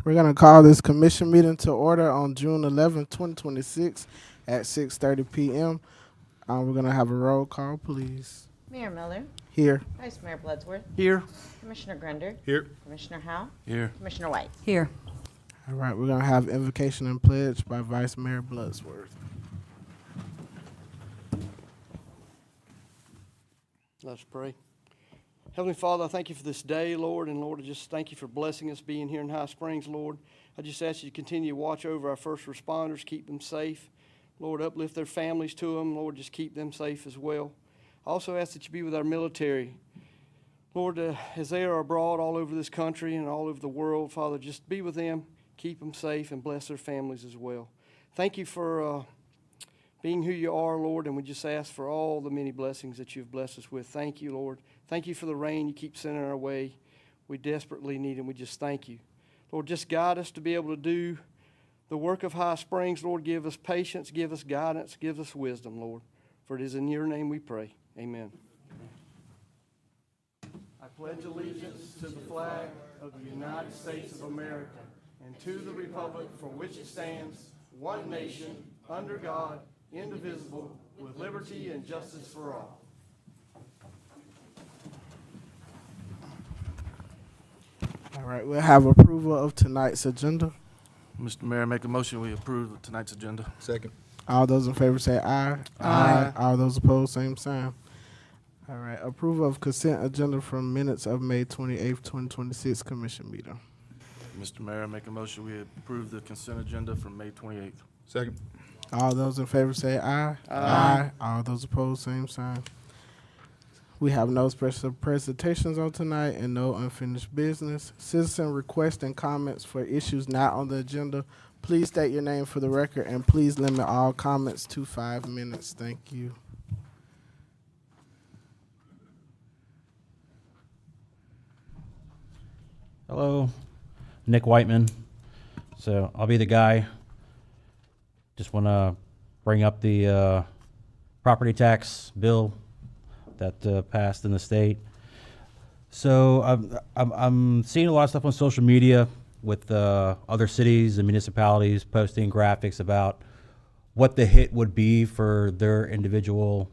We're going to call this commission meeting to order on June 11th, 2026 at 6:30 p.m. We're going to have a roll call, please. Mayor Miller, Here. Vice Mayor Bloodsworth, Here. Commissioner Grunder, Here. Commissioner Howe, Here. Commissioner White. Here. All right, we're going to have invocation and pledge by Vice Mayor Bloodsworth. Let's pray. Heavenly Father, I thank you for this day, Lord, and Lord, I just thank you for blessing us being here in High Springs, Lord. I just ask you to continue to watch over our first responders, keep them safe. Lord, uplift their families to them. Lord, just keep them safe as well. I also ask that you be with our military. Lord, as they are abroad all over this country and all over the world, Father, just be with them, keep them safe, and bless their families as well. Thank you for being who you are, Lord, and we just ask for all the many blessings that you've blessed us with. Thank you, Lord. Thank you for the rain you keep sending our way. We desperately need it, and we just thank you. Lord, just guide us to be able to do the work of High Springs. Lord, give us patience, give us guidance, give us wisdom, Lord. For it is in your name we pray. Amen. I pledge allegiance to the flag of the United States of America and to the republic for which it stands, one nation, under God, indivisible, with liberty and justice for all. All right, we'll have approval of tonight's agenda. Mr. Mayor, make a motion we approve tonight's agenda. Second. All those in favor say aye. Aye. All those opposed, same sign. All right, approval of consent agenda from minutes of May 28th, 2026 commission meeting. Mr. Mayor, make a motion we approve the consent agenda from May 28th. Second. All those in favor say aye. Aye. All those opposed, same sign. We have no special presentations on tonight and no unfinished business. Citizen requests and comments for issues not on the agenda. Please state your name for the record and please limit all comments to 5 minutes. Thank you. Hello, Nick Whiteman. So I'll be the guy. Just want to bring up the property tax bill that passed in the state. So I'm seeing a lot of stuff on social media with other cities and municipalities posting graphics about what the hit would be for their individual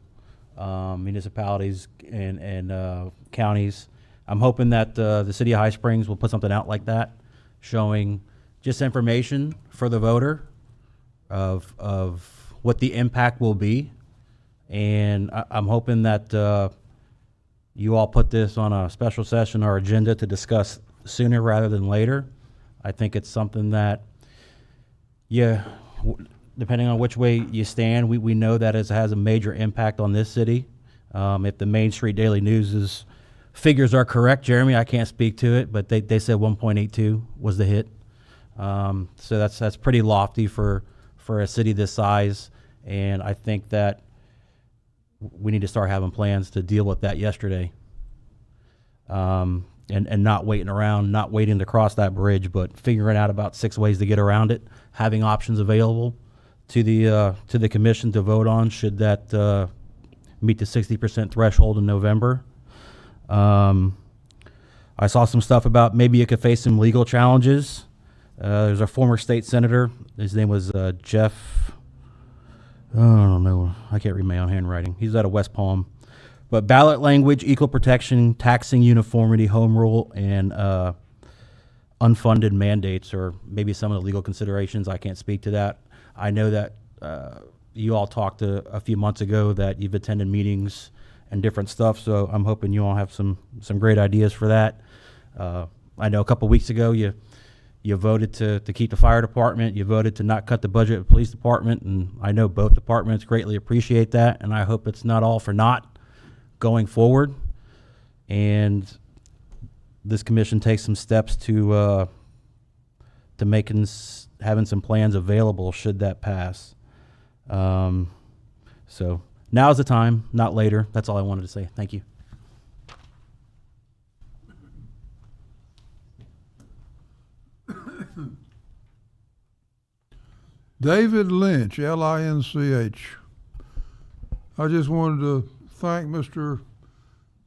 municipalities and counties. I'm hoping that the city of High Springs will put something out like that, showing just information for the voter of what the impact will be. And I'm hoping that you all put this on a special session or agenda to discuss sooner rather than later. I think it's something that, depending on which way you stand, we know that it has a major impact on this city. If the Main Street Daily News' figures are correct, Jeremy, I can't speak to it, but they said 1.82 was the hit. So that's pretty lofty for a city this size, and I think that we need to start having plans to deal with that yesterday, and not waiting around, not waiting to cross that bridge, but figuring out about 6 ways to get around it, having options available to the commission to vote on should that meet the 60% threshold in November. I saw some stuff about maybe it could face some legal challenges. There's a former state senator. His name was Jeff. I don't know. I can't read my own handwriting. He's out of West Palm. But ballot language, equal protection, taxing uniformity, home rule, and unfunded mandates, or maybe some of the legal considerations. I can't speak to that. I know that you all talked a few months ago that you've attended meetings and different stuff, so I'm hoping you all have some great ideas for that. I know a couple weeks ago you voted to keep the fire department. You voted to not cut the budget of the police department, and I know both departments greatly appreciate that, and I hope it's not all for naught going forward. And this commission takes some steps to having some plans available should that pass. So now's the time, not later. That's all I wanted to say. Thank you. David Lynch, L-I-N-C-H. I just wanted to thank Mr.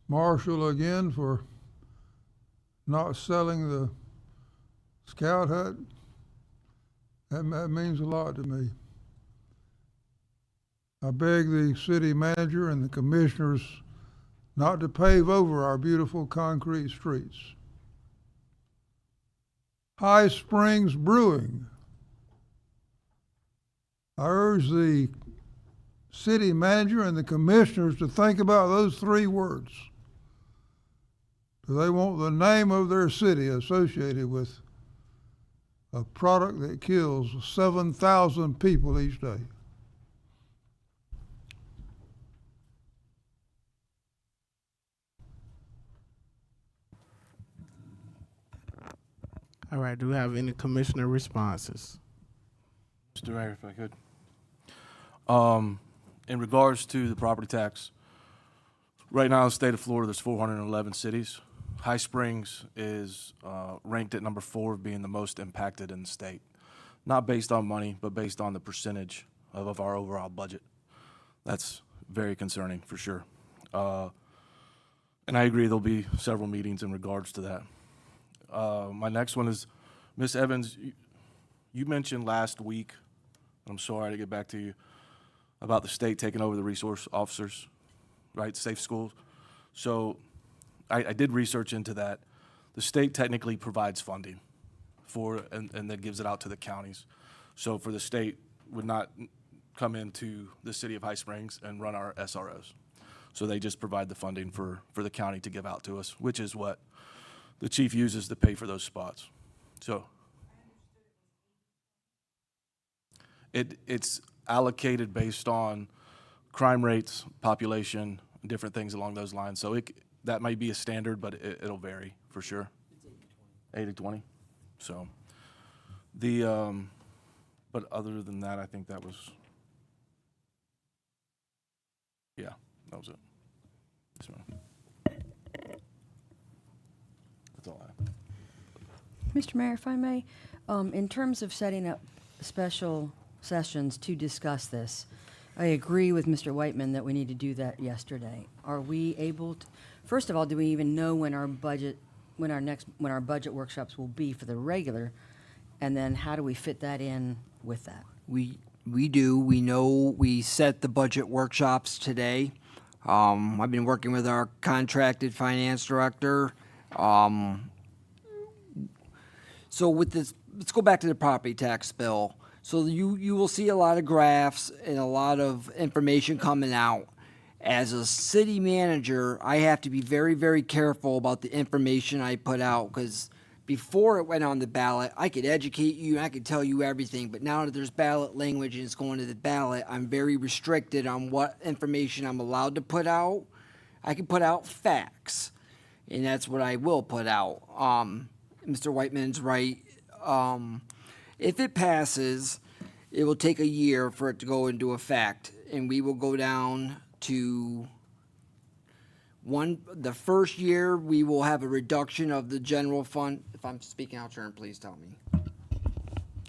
Marshall again for not selling the Scout Hut, that means a lot to me. I beg the city manager and the commissioners not to pave over our beautiful concrete streets. High Springs Brewing. I urge the city manager and the commissioners to think about those 3 words. Do they want the name of their city associated with a product that kills 7,000 people each day? All right, do we have any commissioner responses? Mr. Mayor, if I could. In regards to the property tax, right now in the state of Florida, there's 411 cities. High Springs is ranked at number 4 of being the most impacted in the state. Not based on money, but based on the percentage of our overall budget. That's very concerning, for sure. And I agree there'll be several meetings in regards to that. My next one is, Ms. Evans, you mentioned last week, I'm sorry to get back to you, about the state taking over the resource officers, right, safe schools. So I did research into that. The state technically provides funding for, and then gives it out to the counties. So for the state would not come into the city of High Springs and run our SROs. So they just provide the funding for the county to give out to us, which is what the chief uses to pay for those spots. So it's allocated based on crime rates, population, different things along those lines. So that might be a standard, but it'll vary for sure. 80-20. So but other than that, I think that was, yeah, that was it. Yes, ma'am. That's all I have. Mr. Mayor, if I may, in terms of setting up special sessions to discuss this, I agree with Mr. Whiteman that we need to do that yesterday. Are we able to, first of all, do we even know when our budget workshops will be for the regular? And then how do we fit that in with that? We do. We know we set the budget workshops today. I've been working with our contracted finance director. So with this, let's go back to the property tax bill. So you will see a lot of graphs and a lot of information coming out. As a city manager, I have to be very, very careful about the information I put out, because before it went on the ballot, I could educate you and I could tell you everything. But now that there's ballot language and it's going to the ballot, I'm very restricted on what information I'm allowed to put out. I can put out facts, and that's what I will put out. Mr. Whiteman's right. If it passes, it will take a year for it to go into effect, and we will go down to the first year we will have a reduction of the general fund. If I'm speaking out of turn, please tell me.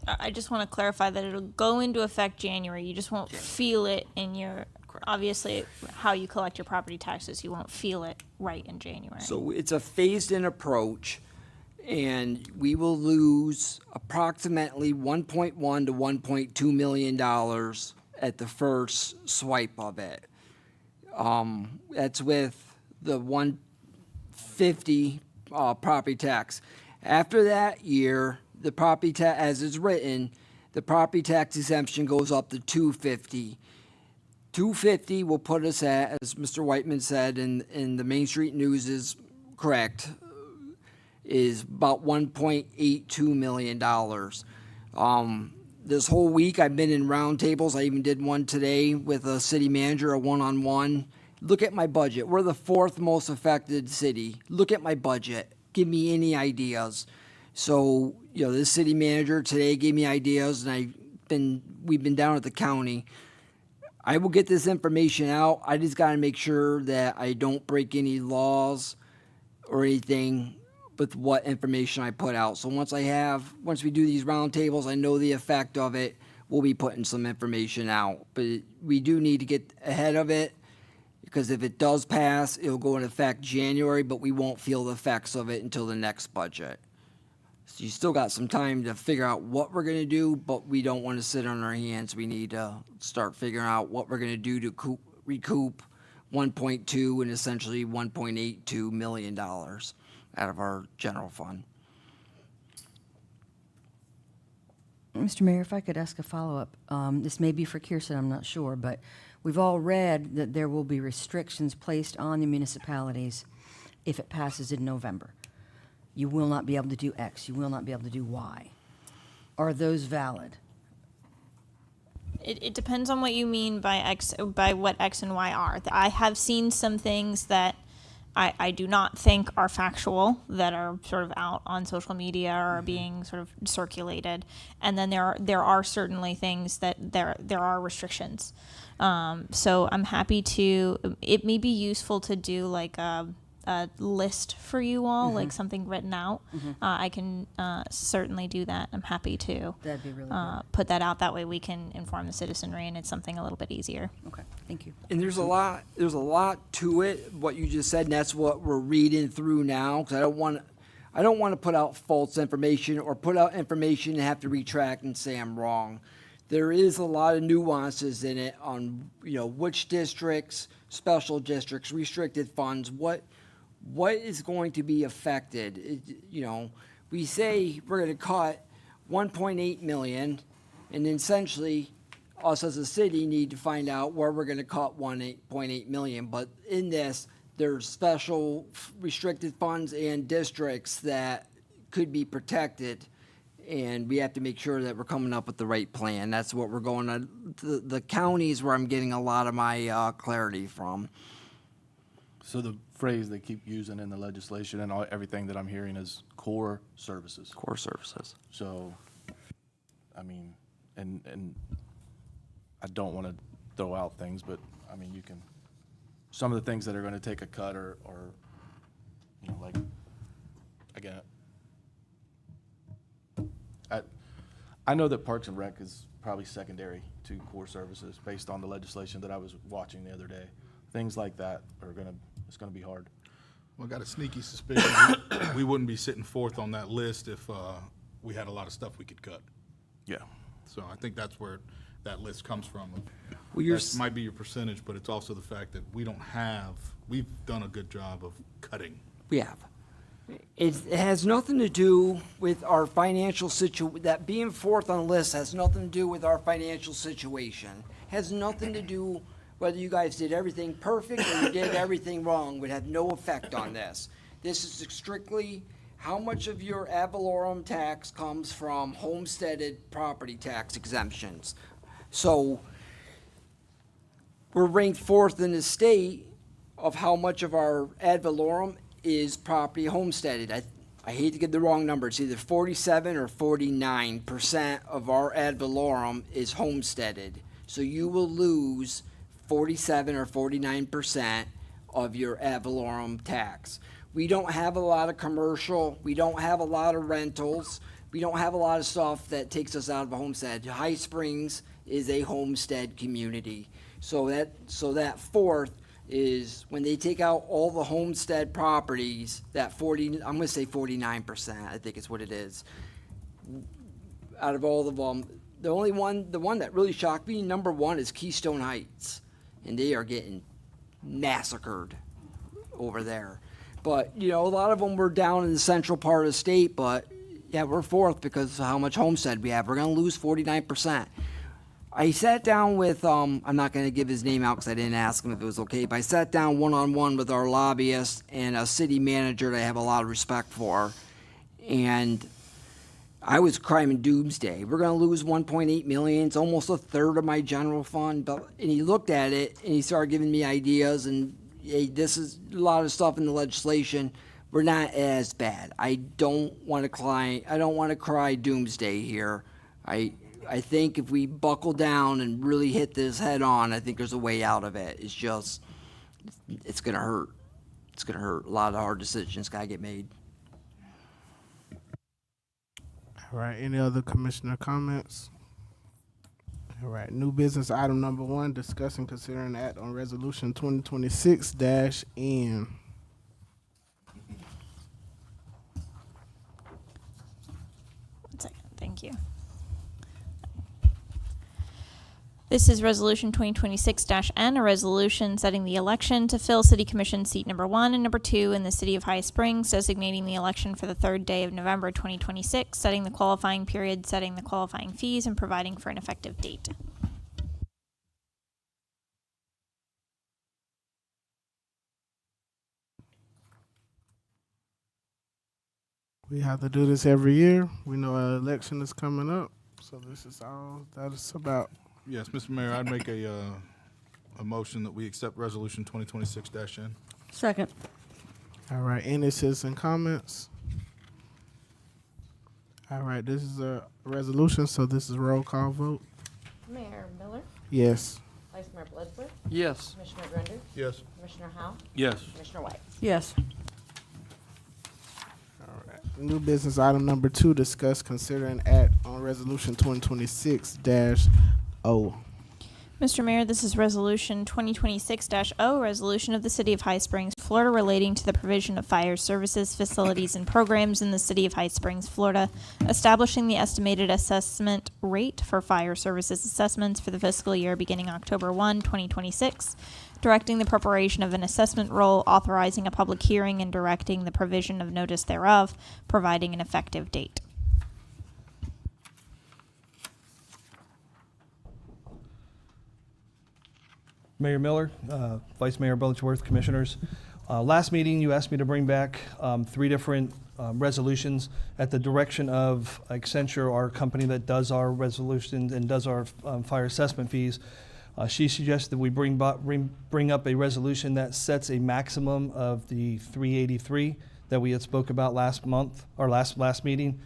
I just want to clarify that it'll go into effect January. You just won't feel it in your, obviously, how you collect your property taxes. You won't feel it right in January. So it's a phased-in approach, and we will lose approximately $1.1 to $1.2 million at the first swipe of it. That's with the 150 property tax. After that year, the property tax, as is written, the property tax exemption goes up to 250. 250 will put us at, as Mr. Whiteman said, and the Main Street News is correct, is about $1.82 million. This whole week I've been in roundtables. I even did one today with a city manager, a one-on-one. Look at my budget. We're the 4th most affected city. Look at my budget. Give me any ideas. So, this city manager today gave me ideas, and we've been down at the county. I will get this information out. I just got to make sure that I don't break any laws or anything with what information I put out. So once we do these roundtables, I know the effect of it, we'll be putting some information out. But we do need to get ahead of it, because if it does pass, it'll go into effect January, but we won't feel the effects of it until the next budget. So you still got some time to figure out what we're gonna do, but we don't wanna sit on our hands. We need to start figuring out what we're gonna do to recoup 1.2 and essentially $1.82 million out of our general fund. Mr. Mayor, if I could ask a follow-up. This may be for Kirsten, I'm not sure, but we've all read that there will be restrictions placed on the municipalities if it passes in November. You will not be able to do X, you will not be able to do Y. Are those valid? It depends on what you mean by what X and Y are. I have seen some things that I do not think are factual that are sort of out on social media or are being sort of circulated, and then there are certainly things that there are restrictions. So I'm happy to. It may be useful to do like a list for you all, like something written out. I can certainly do that. I'm happy to That'd be really good. put that out. That way we can inform the citizenry, and it's something a little bit easier. Okay, thank you. And there's a lot to it, what you just said, and that's what we're reading through now, because I don't want to put out false information or put out information and have to retract and say I'm wrong. There is a lot of nuances in it on, which districts, special districts, restricted funds, what is going to be affected. We say we're going to cut 1.8 million, and essentially us as a city need to find out where we're going to cut 1.8 million. But in this, there's special restricted funds and districts that could be protected, and we have to make sure that we're coming up with the right plan. That's what we're going on. The counties where I'm getting a lot of my clarity from. So the phrase they keep using in the legislation and everything that I'm hearing is core services. Core services. So, I mean, and I don't want to throw out things, but I mean, you can, some of the things that are going to take a cut are, like, again, I know that Parks and Rec is probably secondary to core services based on the legislation that I was watching the other day. Things like that it's gonna be hard. Well, I got a sneaky suspicion we wouldn't be sitting fourth on that list if we had a lot of stuff we could cut. Yeah. So I think that's where that list comes from. Well, you're That might be your percentage, but it's also the fact that we've done a good job of cutting. We have. It has nothing to do with our financial that being fourth on the list has nothing to do with our financial situation. Has nothing to do whether you guys did everything perfect or you did everything wrong would have no effect on this. This is strictly how much of your ad valorem tax comes from homesteaded property tax exemptions. So we're ranked fourth in the state of how much of our ad valorem is property homesteaded. I hate to give the wrong number. It's either 47 or 49% of our ad valorem is homesteaded. So you will lose 47 or 49% of your ad valorem tax. We don't have a lot of commercial. We don't have a lot of rentals. We don't have a lot of stuff that takes us out of a homestead. High Springs is a homestead community. So that fourth is when they take out all the homestead properties, I'm gonna say 49%, I think is what it is. Out of all of them, the one that really shocked me, number one, is Keystone Heights. And they are getting massacred over there. But, a lot of them were down in the central part of the state, but yeah, we're fourth because of how much homestead we have. We're gonna lose 49%. I sat down with, I'm not going to give his name out because I didn't ask him if it was okay, but I sat down one-on-one with our lobbyist and a city manager that I have a lot of respect for, and I was crying doomsday. We're going to lose 1.8 million. It's almost a third of my general fund. And he looked at it, and he started giving me ideas, and hey, this is a lot of stuff in the legislation. We're not as bad. I don't want to cry doomsday here. I think if we buckle down and really hit this head on, I think there's a way out of it. It's just, it's going to hurt. It's going to hurt. A lot of hard decisions got to get made. All right, any other commissioner comments? All right, new business item number 1, discuss and consider an act on resolution 2026-N. Thank you. This is Resolution 2026-N, a resolution setting the election to fill City Commission seat number 1 and number 2 in the City of High Springs, designating the election for the 3rd day of November 2026, setting the qualifying period, setting the qualifying fees, and providing for an effective date. We have to do this every year. We know an election is coming up, so this is all that it's about. Yes, Mr. Mayor, I'd make a motion that we accept Resolution 2026-N. Second. All right, any citizen comments? All right, this is a resolution, so this is roll call vote. Mayor Miller, Yes. Vice Mayor Bloodsworth, Yes. Commissioner Grender, Yes. Commissioner Howell, Yes. Commissioner White. Yes. All right. New business item number 2, discuss, consider, and act on resolution 2026-0. Mr. Mayor, this is Resolution 2026-0, resolution of the City of High Springs, Florida, relating to the provision of fire services, facilities, and programs in the City of High Springs, Florida, establishing the estimated assessment rate for fire services assessments for the fiscal year beginning October 1, 2026, directing the preparation of an assessment roll, authorizing a public hearing, and directing the provision of notice thereof, providing an effective date. Mayor Miller, Vice Mayor Bloodsworth, Commissioners. Last meeting, you asked me to bring back 3 different resolutions at the direction of Accenture, our company that does our resolutions and does our fire assessment fees. She suggested we bring up a resolution that sets a maximum of the 383 that we had spoke about last month, or last meeting.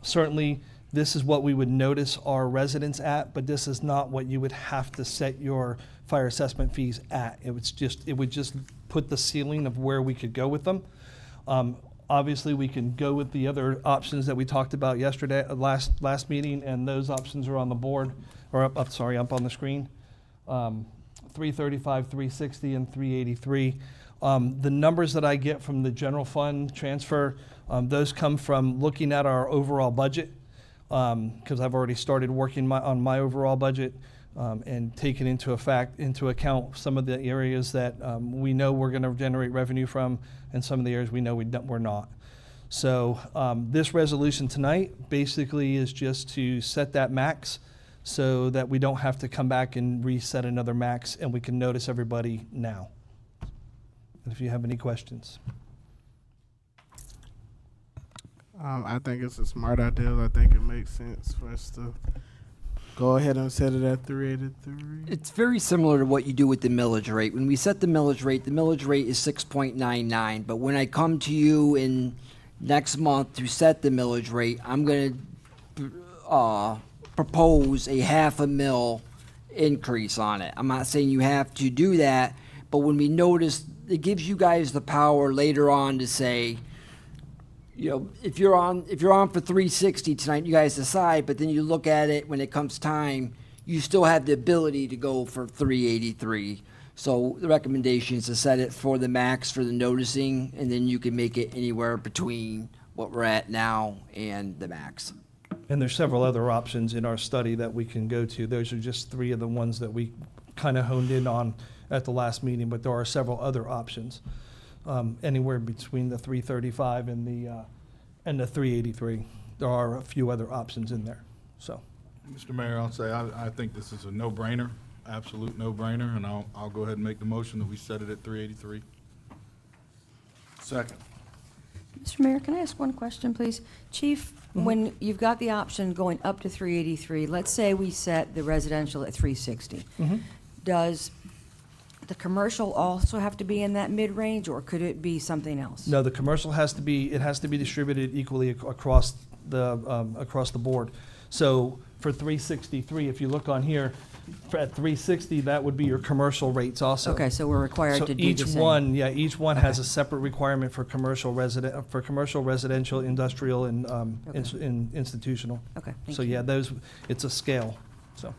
Certainly, this is what we would notice our residents at, but this is not what you would have to set your fire assessment fees at. It would just put the ceiling of where we could go with them. Obviously, we can go with the other options that we talked about yesterday, last meeting, and those options are on the board, or up on the screen. 335, 360, and 383. The numbers that I get from the general fund transfer, those come from looking at our overall budget, because I've already started working on my overall budget, and taking into account some of the areas that we know we're going to generate revenue from, and some of the areas we know we're not. So this resolution tonight basically is just to set that max so that we don't have to come back and reset another max, and we can notice everybody now. If you have any questions. I think it's a smart idea. I think it makes sense for us to go ahead and set it at 383. It's very similar to what you do with the millage rate. When we set the millage rate is 6.99. But when I come to you in next month to set the millage rate, I'm going to propose a $0.5 increase on it. I'm not saying you have to do that, but when we notice, it gives you guys the power later on to say, you know, if you're on for 360 tonight, you guys decide, but then you look at it when it comes time, you still have the ability to go for 383. So the recommendation is to set it for the max for the noticing, and then you can make it anywhere between what we're at now and the max. And there's several other options in our study that we can go to. Those are just 3 of the ones that we kind of honed in on at the last meeting, but there are several other options. Anywhere between the 335 and the 383. There are a few other options in there, so. Mr. Mayor, I'll say I think this is a no-brainer, absolute no-brainer, and I'll go ahead and make the motion that we set it at 383. Second. Mr. Mayor, can I ask one question, please? Chief, when you've got the option going up to 383, let's say we set the residential at 360. Does the commercial also have to be in that mid-range, or could it be something else? No, the commercial has to be distributed equally across the board. So for 363, if you look on here, at 360, that would be your commercial rates also. Okay, so we're required So to do the same. each one has a separate requirement for commercial, residential, industrial, and institutional. Okay, thank So you. yeah, it's a scale, so.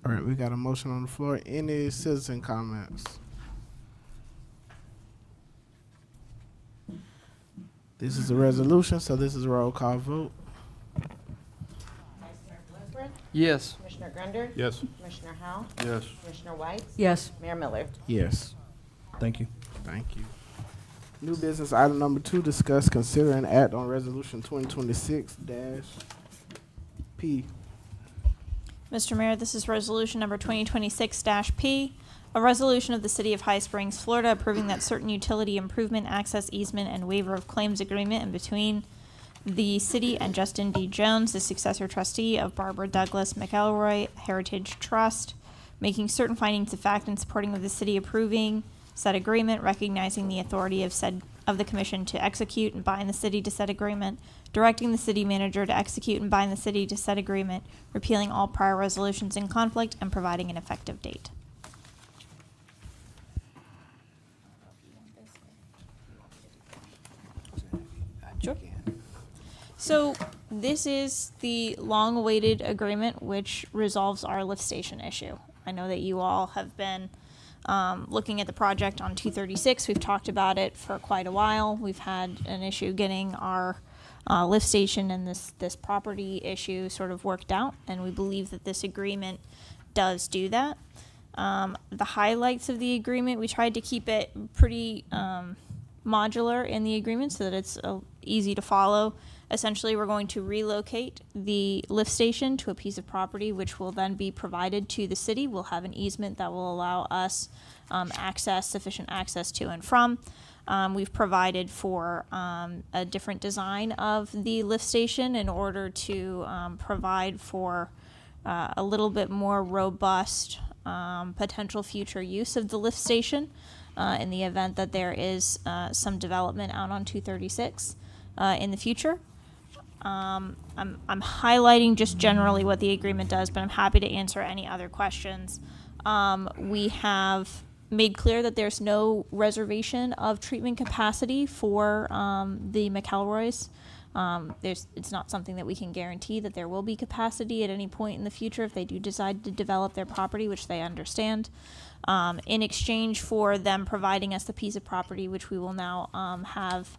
All right, we got a motion on the floor. Any citizen comments? This is a resolution, so this is a roll call vote. Vice Mayor Bloodworth, Yes. Commissioner Grunder, Yes. Commissioner Howell, Yes. Commissioner White, Yes. Mayor Miller. Yes. Thank you. Thank you. New business item number 2, discuss, consider, and act on resolution 2026-P. Mr. Mayor, this is resolution number 2026-P, a resolution of the City of High Springs, Florida, approving that certain utility improvement, access easement, and waiver of claims agreement in between the city and Justin D. Jones, the successor trustee of Barbara Douglas McElroy Heritage Trust, making certain findings of fact and supporting of the city approving said agreement, recognizing the authority of the commission to execute and bind the city to said agreement, directing the city manager to execute and bind the city to said agreement, repealing all prior resolutions in conflict, and providing an effective date. Sure. So this is the long-awaited agreement which resolves our lift station issue. I know that you all have been looking at the project on 236. We've talked about it for quite a while. We've had an issue getting our lift station and this property issue sort of worked out, and we believe that this agreement does do that. The highlights of the agreement, we tried to keep it pretty modular in the agreement so that it's easy to follow. Essentially, we're going to relocate the lift station to a piece of property which will then be provided to the city. We'll have an easement that will allow us sufficient access to and from. We've provided for a different design of the lift station in order to provide for a little bit more robust potential future use of the lift station in the event that there is some development out on 236 in the future. I'm highlighting just generally what the agreement does, but I'm happy to answer any other questions. We have made clear that there's no reservation of treatment capacity for the McElroys. It's not something that we can guarantee that there will be capacity at any point in the future if they do decide to develop their property, which they understand. In exchange for them providing us the piece of property, which we will now have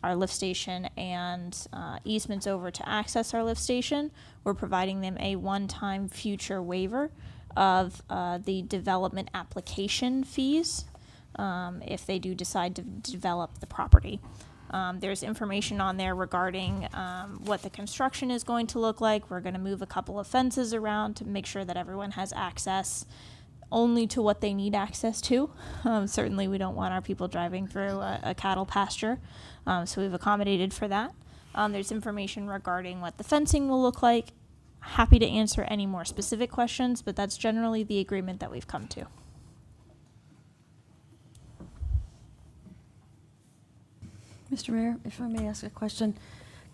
our lift station and easements over to access our lift station, we're providing them a one-time future waiver of the development application fees if they do decide to develop the property. There's information on there regarding what the construction is going to look like. We're going to move a couple of fences around to make sure that everyone has access only to what they need access to. Certainly we don't want our people driving through a cattle pasture, so we've accommodated for that. There's information regarding what the fencing will look like. Happy to answer any more specific questions, but that's generally the agreement that we've come to. Mr. Mayor, if I may ask a question.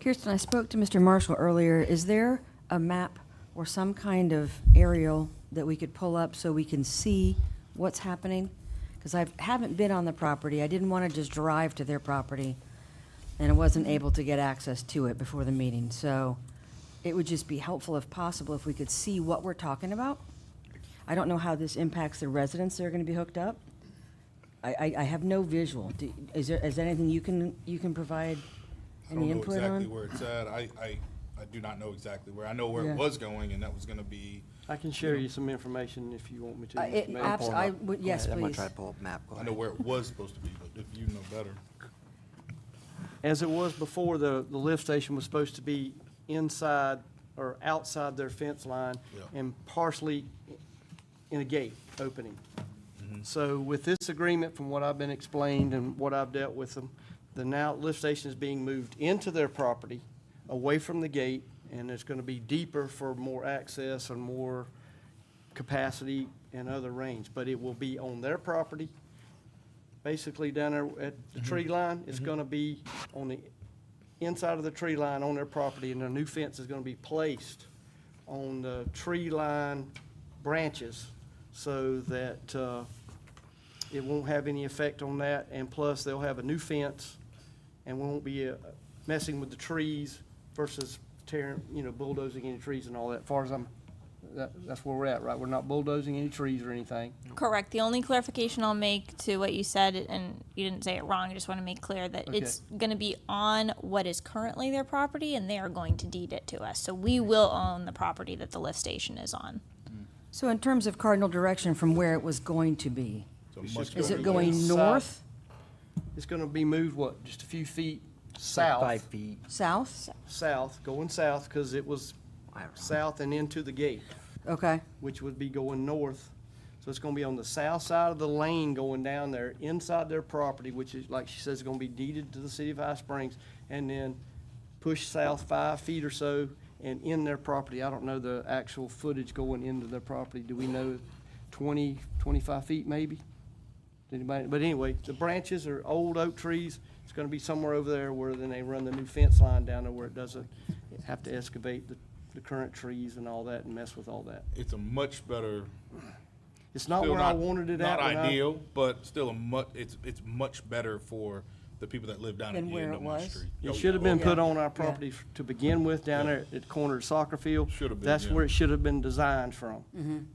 Kirsten, I spoke to Mr. Marshall earlier. Is there a map or some kind of aerial that we could pull up so we can see what's happening? Because I haven't been on the property. I didn't want to just drive to their property, and I wasn't able to get access to it before the meeting. So it would just be helpful, if possible, if we could see what we're talking about. I don't know how this impacts the residents that are going to be hooked up. I have no visual. Is there anything you can provide any input on? I don't know exactly where it's at. I do not know exactly where. I know where Yeah. it was going, and that was gonna be, I can share you some information if you want me to. Mr. Yes, I'm gonna please. try to pull up a map. Go I ahead. know where it was supposed to be, but if you know better. As it was before, the lift station was supposed to be inside or outside their fence line Yeah. and partially in a gate opening. So with this agreement, from what I've been explained and what I've dealt with them, the now lift station is being moved into their property, away from the gate, and it's gonna be deeper for more access and more capacity and other range. But it will be on their property, basically down there at the tree line. It's gonna be on the inside of the tree line on their property, and a new fence is gonna be placed on the tree line branches so that it won't have any effect on that. And plus, they'll have a new fence, and we won't be messing with the trees versus tearing, bulldozing any trees and all that, as far as I'm That's where we're at, right? We're not bulldozing any trees or anything. Correct. The only clarification I'll make to what you said, and you didn't say it wrong, I just want to make clear that Okay. it's going to be on what is currently their property, and they are going to deed it to us. So we will own the property that the lift station is on. So in terms of cardinal direction from where it was going to be, So It's much just is better it than- going south. north, It's gonna be moved, what, just a few feet south? 5 feet. south? South, going south, because it was south and into the gate, Okay, which would be going north. So it's gonna be on the south side of the lane going down there, inside their property, which is, like she says, is gonna be deeded to the city of High Springs, and then push south 5 feet or so and in their property. I don't know the actual footage going into their property. Do we know 20, 25 feet maybe? Anybody? But anyway, the branches are old oak trees. It's gonna be somewhere over there where then they run the new fence line down there where it doesn't have to excavate the current trees and all that and mess with all that. It's a much better. It's not still where I wanted it at. Not when I- ideal, but still it's much better for the people that live down at Than the where end it of my was? street. It Oh, should have yeah. been Oh, put yeah. on our property to begin with down there at the corner of the soccer field. Should have been, That's yeah. where it should have been designed from.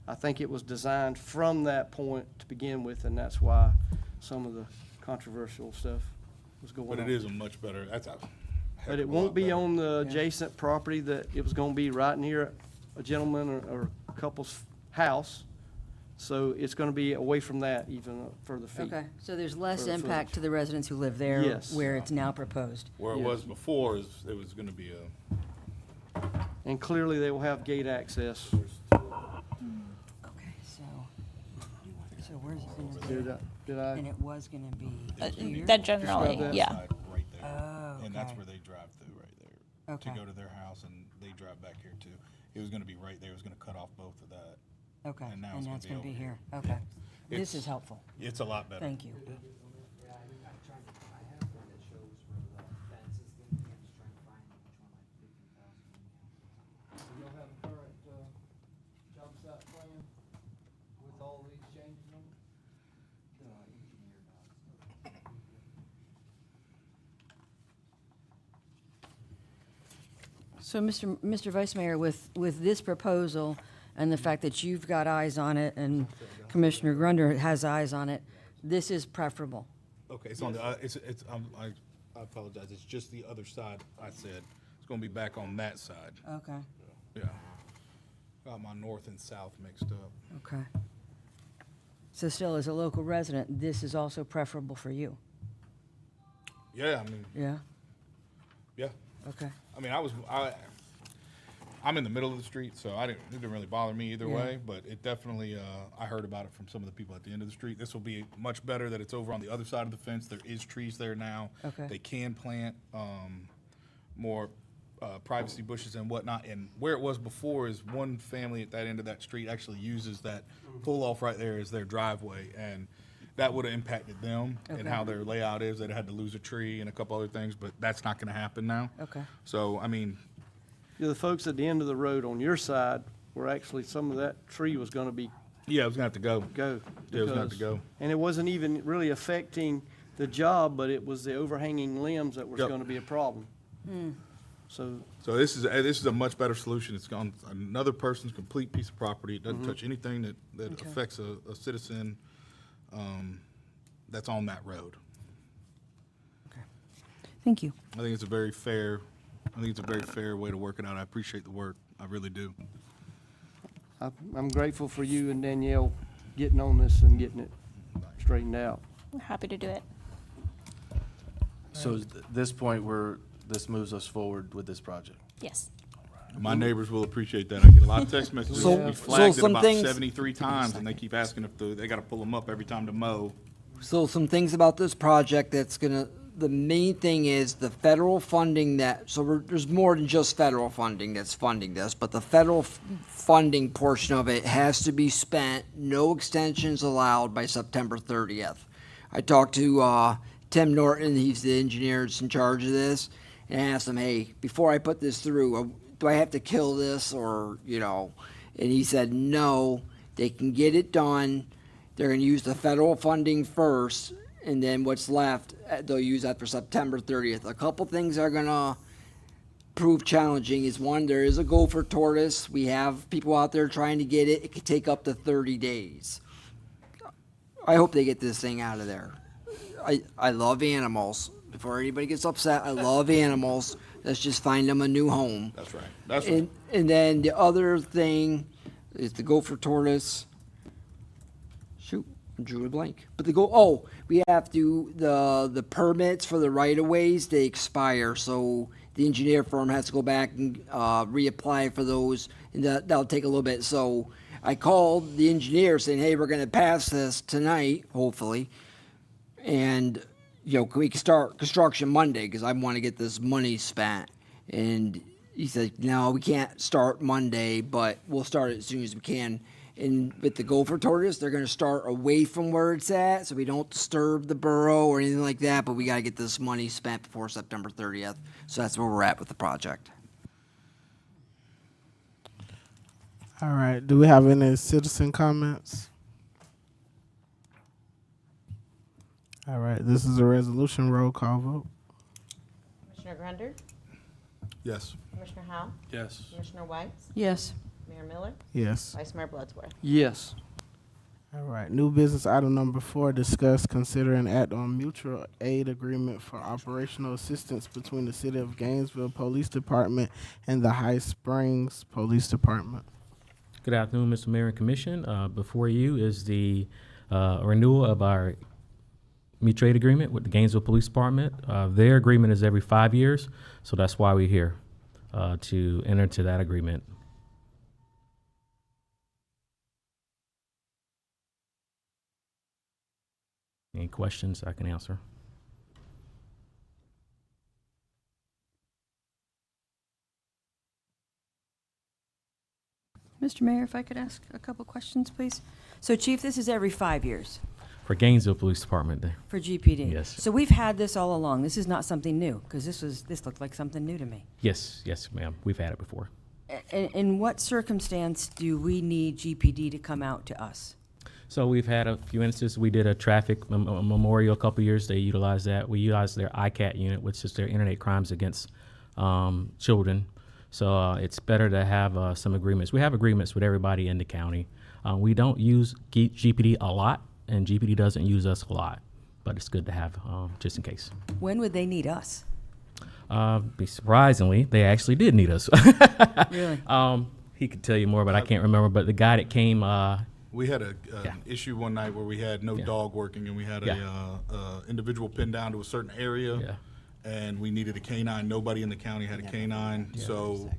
I think it was designed from that point to begin with, and that's why some of the controversial stuff was going on. But it is a much better, that's a heck But of it a won't lot be better. on the adjacent property that it was gonna be right near a gentleman or couple's house. So it's gonna be away from that even further feet. okay. So there's less For the impact footage. to the residents who live there Yes. where it's now proposed. Where it Yeah. was before is, it was gonna be a, And clearly they will have gate access. Okay, so where's it gonna be? Did And I? it was gonna be here? That generally, Describe that. yeah. side right there. Oh, And that's okay. where they drive through right there. Okay. To go to their house, and they drive back here too. It was gonna be right there, it was gonna cut off both of that. Okay, And now and it's gonna that's be gonna be over here, here. okay. This It's- is helpful, It's a lot better. thank you. You'll have a current, job site plan with all these changes on it? So, Mr. Vice Mayor, with this proposal and the fact that you've got eyes on it and Commissioner Grunder has eyes on it, this is preferable. Okay, it's on the, I apologize, it's just the other side, I said. It's gonna be back on that side, Okay. yeah. Got my north and south mixed up. Okay. So still, as a local resident, this is also preferable for you? Yeah, I mean, Yeah? yeah. Okay. I mean, I'm in the middle of the street, so it didn't really bother me either Yeah. way, but it definitely, I heard about it from some of the people at the end of the street. This will be much better that it's over on the other side of the fence. There is trees there now. Okay. They can plant, more, privacy bushes and whatnot. And where it was before is one family at that end of that street actually uses that pull-off right there as their driveway. And that would have impacted them and Okay. how their layout is. They'd had to lose a tree and a couple other things, but that's not gonna happen now. Okay. So, I mean, Yeah, the folks at the end of the road on your side were actually, some of that tree was gonna be yeah, it was gonna have to go. go. Yeah, it was gonna have to because- go. And it wasn't even really affecting the job, but it was the overhanging limbs that was Yep. gonna be a problem. So, So this is a much better solution. It's on another person's complete piece of property. It doesn't touch anything that Okay. affects a citizen, that's on that road. Thank you. I think it's a very fair way to work it out. I appreciate the work. I really do. I'm grateful for you and Danielle getting on this and getting it straightened out. We're happy to do it. So is this point where this moves us forward with this project? Yes. My neighbors will appreciate that. I get a lot of text messages. So- We so flagged it some about things- 73 times, and they keep asking if they gotta pull them up every time to mow. So some things about this project the main thing is the federal funding there's more than just federal funding that's funding this, but the federal funding portion of it has to be spent, no extensions allowed by September 30th. I talked to Tim Norton, he's the engineer that's in charge of this, and asked him, hey, before I put this through, do I have to kill this or, and he said, no, they can get it done. They're going to use the federal funding first, and then what's left, they'll use after September 30th. A couple things are going to prove challenging is one, there is a gopher tortoise. We have people out there trying to get it. It could take up to 30 days. I hope they get this thing out of there. I love animals. Before anybody gets upset, I love animals. Let's just find them a new home. That's right. That's right. And then the other thing is the gopher tortoise. Shoot, I drew a blank. But we have to, the permits for the right-of-ways, they expire, so the engineer firm has to go back and reapply for those, and that'll take a little bit. So I called the engineer saying, hey, we're gonna pass this tonight, hopefully, and, we can start construction Monday, because I want to get this money spent. And he said, no, we can't start Monday, but we'll start it as soon as we can. And with the gopher tortoise, they're going to start away from where it's at, so we don't disturb the borough or anything like that, but we got to get this money spent before September 30th. So that's where we're at with the project. All right. Do we have any citizen comments? All right. This is a resolution. Roll call vote. Commissioner Grunder, Yes. Commissioner Howell, Yes. Commissioner White, Yes. Mayor Miller, Yes. Vice Mayor Bloodsworth. Yes. All right. New business item number 4, discuss, consider, and act on mutual aid agreement for operational assistance between the City of Gainesville Police Department and the High Springs Police Department. Good afternoon, Mr. Mayor and Commission. Before you is the renewal of our mutual aid agreement with the Gainesville Police Department. Their agreement is every 5 years, so that's why we're here, to enter into that agreement. Any questions I can answer? Mr. Mayor, if I could ask a couple questions, please. So, Chief, this is every 5 years For Gainesville Police Department, for GPD. Yes. So we've had this all along. This is not something new, because this looked like something new to me. yes, ma'am, we've had it before. In what circumstance do we need GPD to come out to us? So we've had a few instances. We did a traffic memorial a couple years. They utilized that. We utilized their ICAT unit, which is their Internet Crimes Against Children. So it's better to have some agreements. We have agreements with everybody in the county. We don't use GPD a lot, and GPD doesn't use us a lot, but it's good to have just in case. When would they need us? Surprisingly, they actually did need us. Really? He could tell you more, but I can't remember. But the guy that came, We had Yeah. an issue one night where we had no Yeah. dog working, and we had Yeah. a individual pinned down to a certain area. Yeah. And we needed a canine. Nobody in the county had a canine, Yeah. so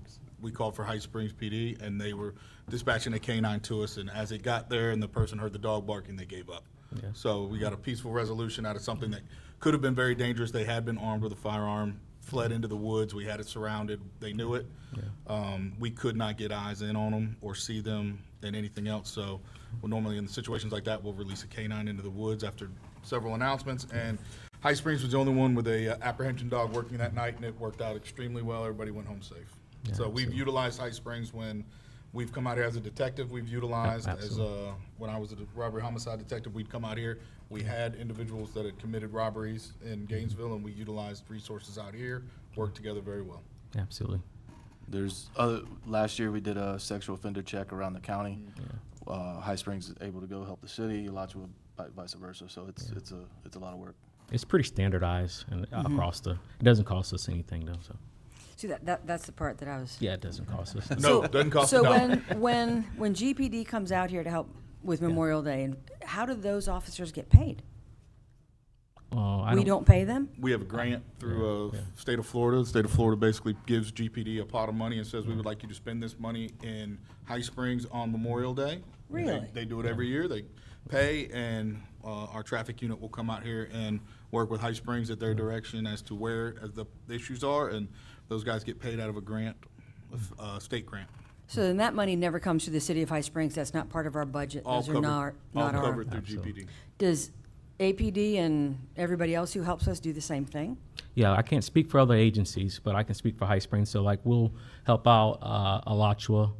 we called for High Springs PD, and they were dispatching a canine to us. And as it got there and the person heard the dog barking, they gave up. Yeah. So we got a peaceful resolution out of something that could have been very dangerous. They had been armed with a firearm, fled into the woods. We had it surrounded. They knew it. We could not get eyes in on them or see them and anything else. So normally in situations like that, we'll release a canine into the woods after several announcements. And High Springs was the only one with a apprehension dog working that night, and it worked out extremely well. Everybody went home safe. Yeah, So we've absolutely. utilized High Springs when we've come out here as a detective. We've utilized as absolutely. when I was a robbery homicide detective, we'd come out here. We had individuals that had committed robberies in Gainesville, and we utilized resources out here, worked together very well. Absolutely. There's last year we did a sexual offender check around the county. High Springs is able to go help the city, Alachua vice versa. So it's a lot of work. It's pretty standardized and across the. It doesn't cost us anything though. So See, that's the part that I was. yeah, it doesn't cost us. No, it doesn't cost So a dollar. when GPD comes out here to help with Memorial Day, and how do those officers get paid? We don't pay them? We have a grant through Yeah. state of Florida. The state of Florida basically gives GPD a pot of money and says, we would like you to spend this money in High Springs on Memorial Day. And Really? They do it every year. They pay, and our traffic unit will come out here and work with High Springs at their direction as to where the issues are, and those guys get paid out of a grant, a state grant. So then that money never comes to the city of High Springs. That's not part of our budget. All Those are covered, not all our. covered through Absolutely. GPD. Does APD and everybody else who helps us do the same thing? Yeah, I can't speak for other agencies, but I can speak for High Springs. So like we'll help out Alachua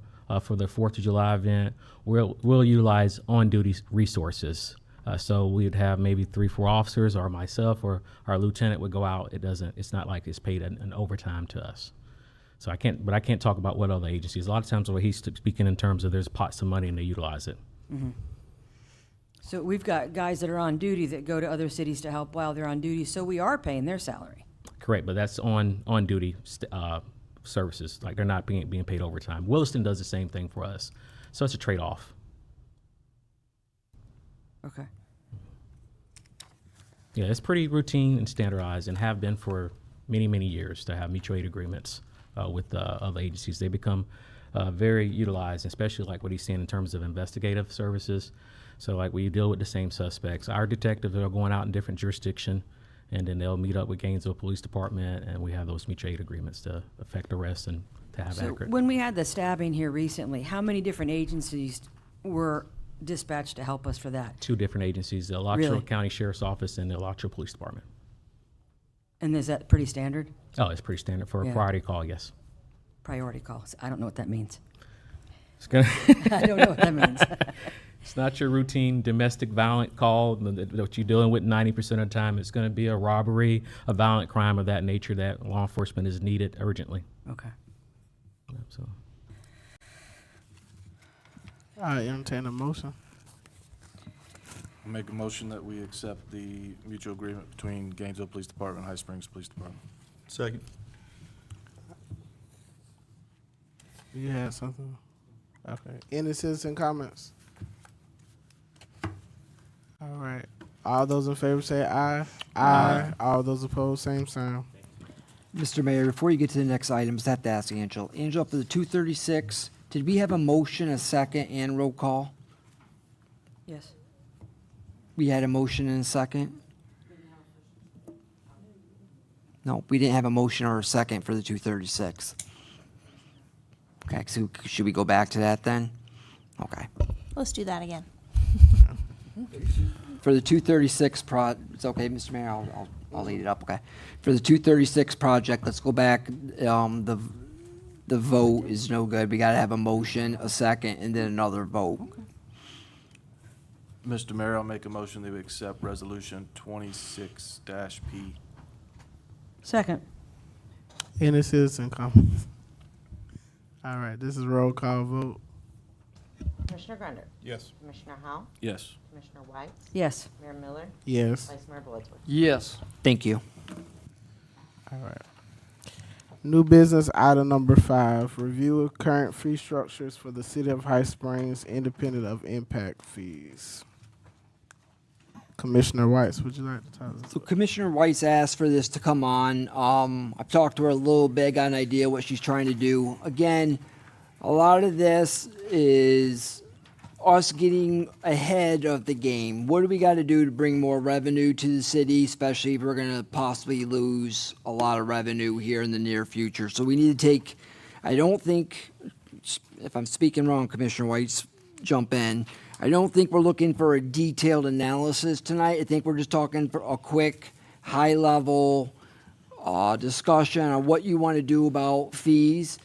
for the 4th of July event. We'll utilize on-duty resources. So we'd have maybe 3-4 officers, or myself, or our lieutenant would go out. It's not like it's paid an overtime to us. So I can't talk about what other agencies. A lot of times where he's speaking in terms of there's pots of money and they utilize it. So we've got guys that are on duty that go to other cities to help while they're on duty, so we are paying their salary. Correct, but that's on duty services. Like they're not being paid overtime. Williston does the same thing for us, so it's a trade off. Okay. Yeah, it's pretty routine and standardized, and have been for many years to have mutual aid agreements with other agencies. They become very utilized, especially like what he's saying in terms of investigative services. So like we deal with the same suspects. Our detectives are going out in different jurisdiction, and then they'll meet up with Gainesville Police Department, and we have those mutual aid agreements to effect arrests and to have So accurate. when we had the stabbing here recently, how many different agencies were dispatched to help us for that? 2 different agencies, the Alachua Really? County Sheriff's Office and the Alachua Police Department. And is that pretty standard? Oh, it's pretty standard for a Yeah. priority call, yes. Priority calls. I don't know what that means. It's gonna I don't know what that means. It's not your routine domestic violent call that you're dealing with 90% of the time. It's going to be a robbery, a violent crime of that nature that law enforcement is needed urgently. Okay. So, All right, entertain a motion. I make a motion that we accept the mutual agreement between Gainesville Police Department and High Springs Police Department. Second. You had something? Okay. Any citizen comments? All right. All those in favor say aye. Aye. All those opposed, same sign. Mr. Mayor, before you get to the next items, I have to ask Angela. Angela, for the 236, did we have a motion, a second, and roll call? Yes. We had a motion and a second? No, we didn't have a motion or a second for the 236. Okay, so should we go back to that then? Okay. Let's do that again. For the 236 it's okay, Mr. Mayor, I'll lead it up, okay. For the 236 project, let's go back, the vote is no good. We gotta have a motion, a second, and then another vote. Mr. Mayor, I'll make a motion that we accept Resolution 26-P. Second. Any citizen comments? All right, this is roll call vote. Commissioner Grunder, Yes. Commissioner Howell, Yes. Commissioner White, Yes. Mayor Miller, Yes. Vice Mayor Bloodsworth. Yes. Thank you. All right. New business item number 5, review of current fee structures for the City of High Springs independent of impact fees. Commissioner White, would you like to tell us? So Commissioner Weiss asked for this to come on. I've talked to her a little bit, got an idea what she's trying to do. Again, a lot of this is us getting ahead of the game. What do we got to do to bring more revenue to the city, especially if we're going to possibly lose a lot of revenue here in the near future? So we need to take, I don't think, if I'm speaking wrong, Commissioner Weiss, jump in. I don't think we're looking for a detailed analysis tonight. I think we're just talking for a quick, high-level discussion on what you want to do about fees.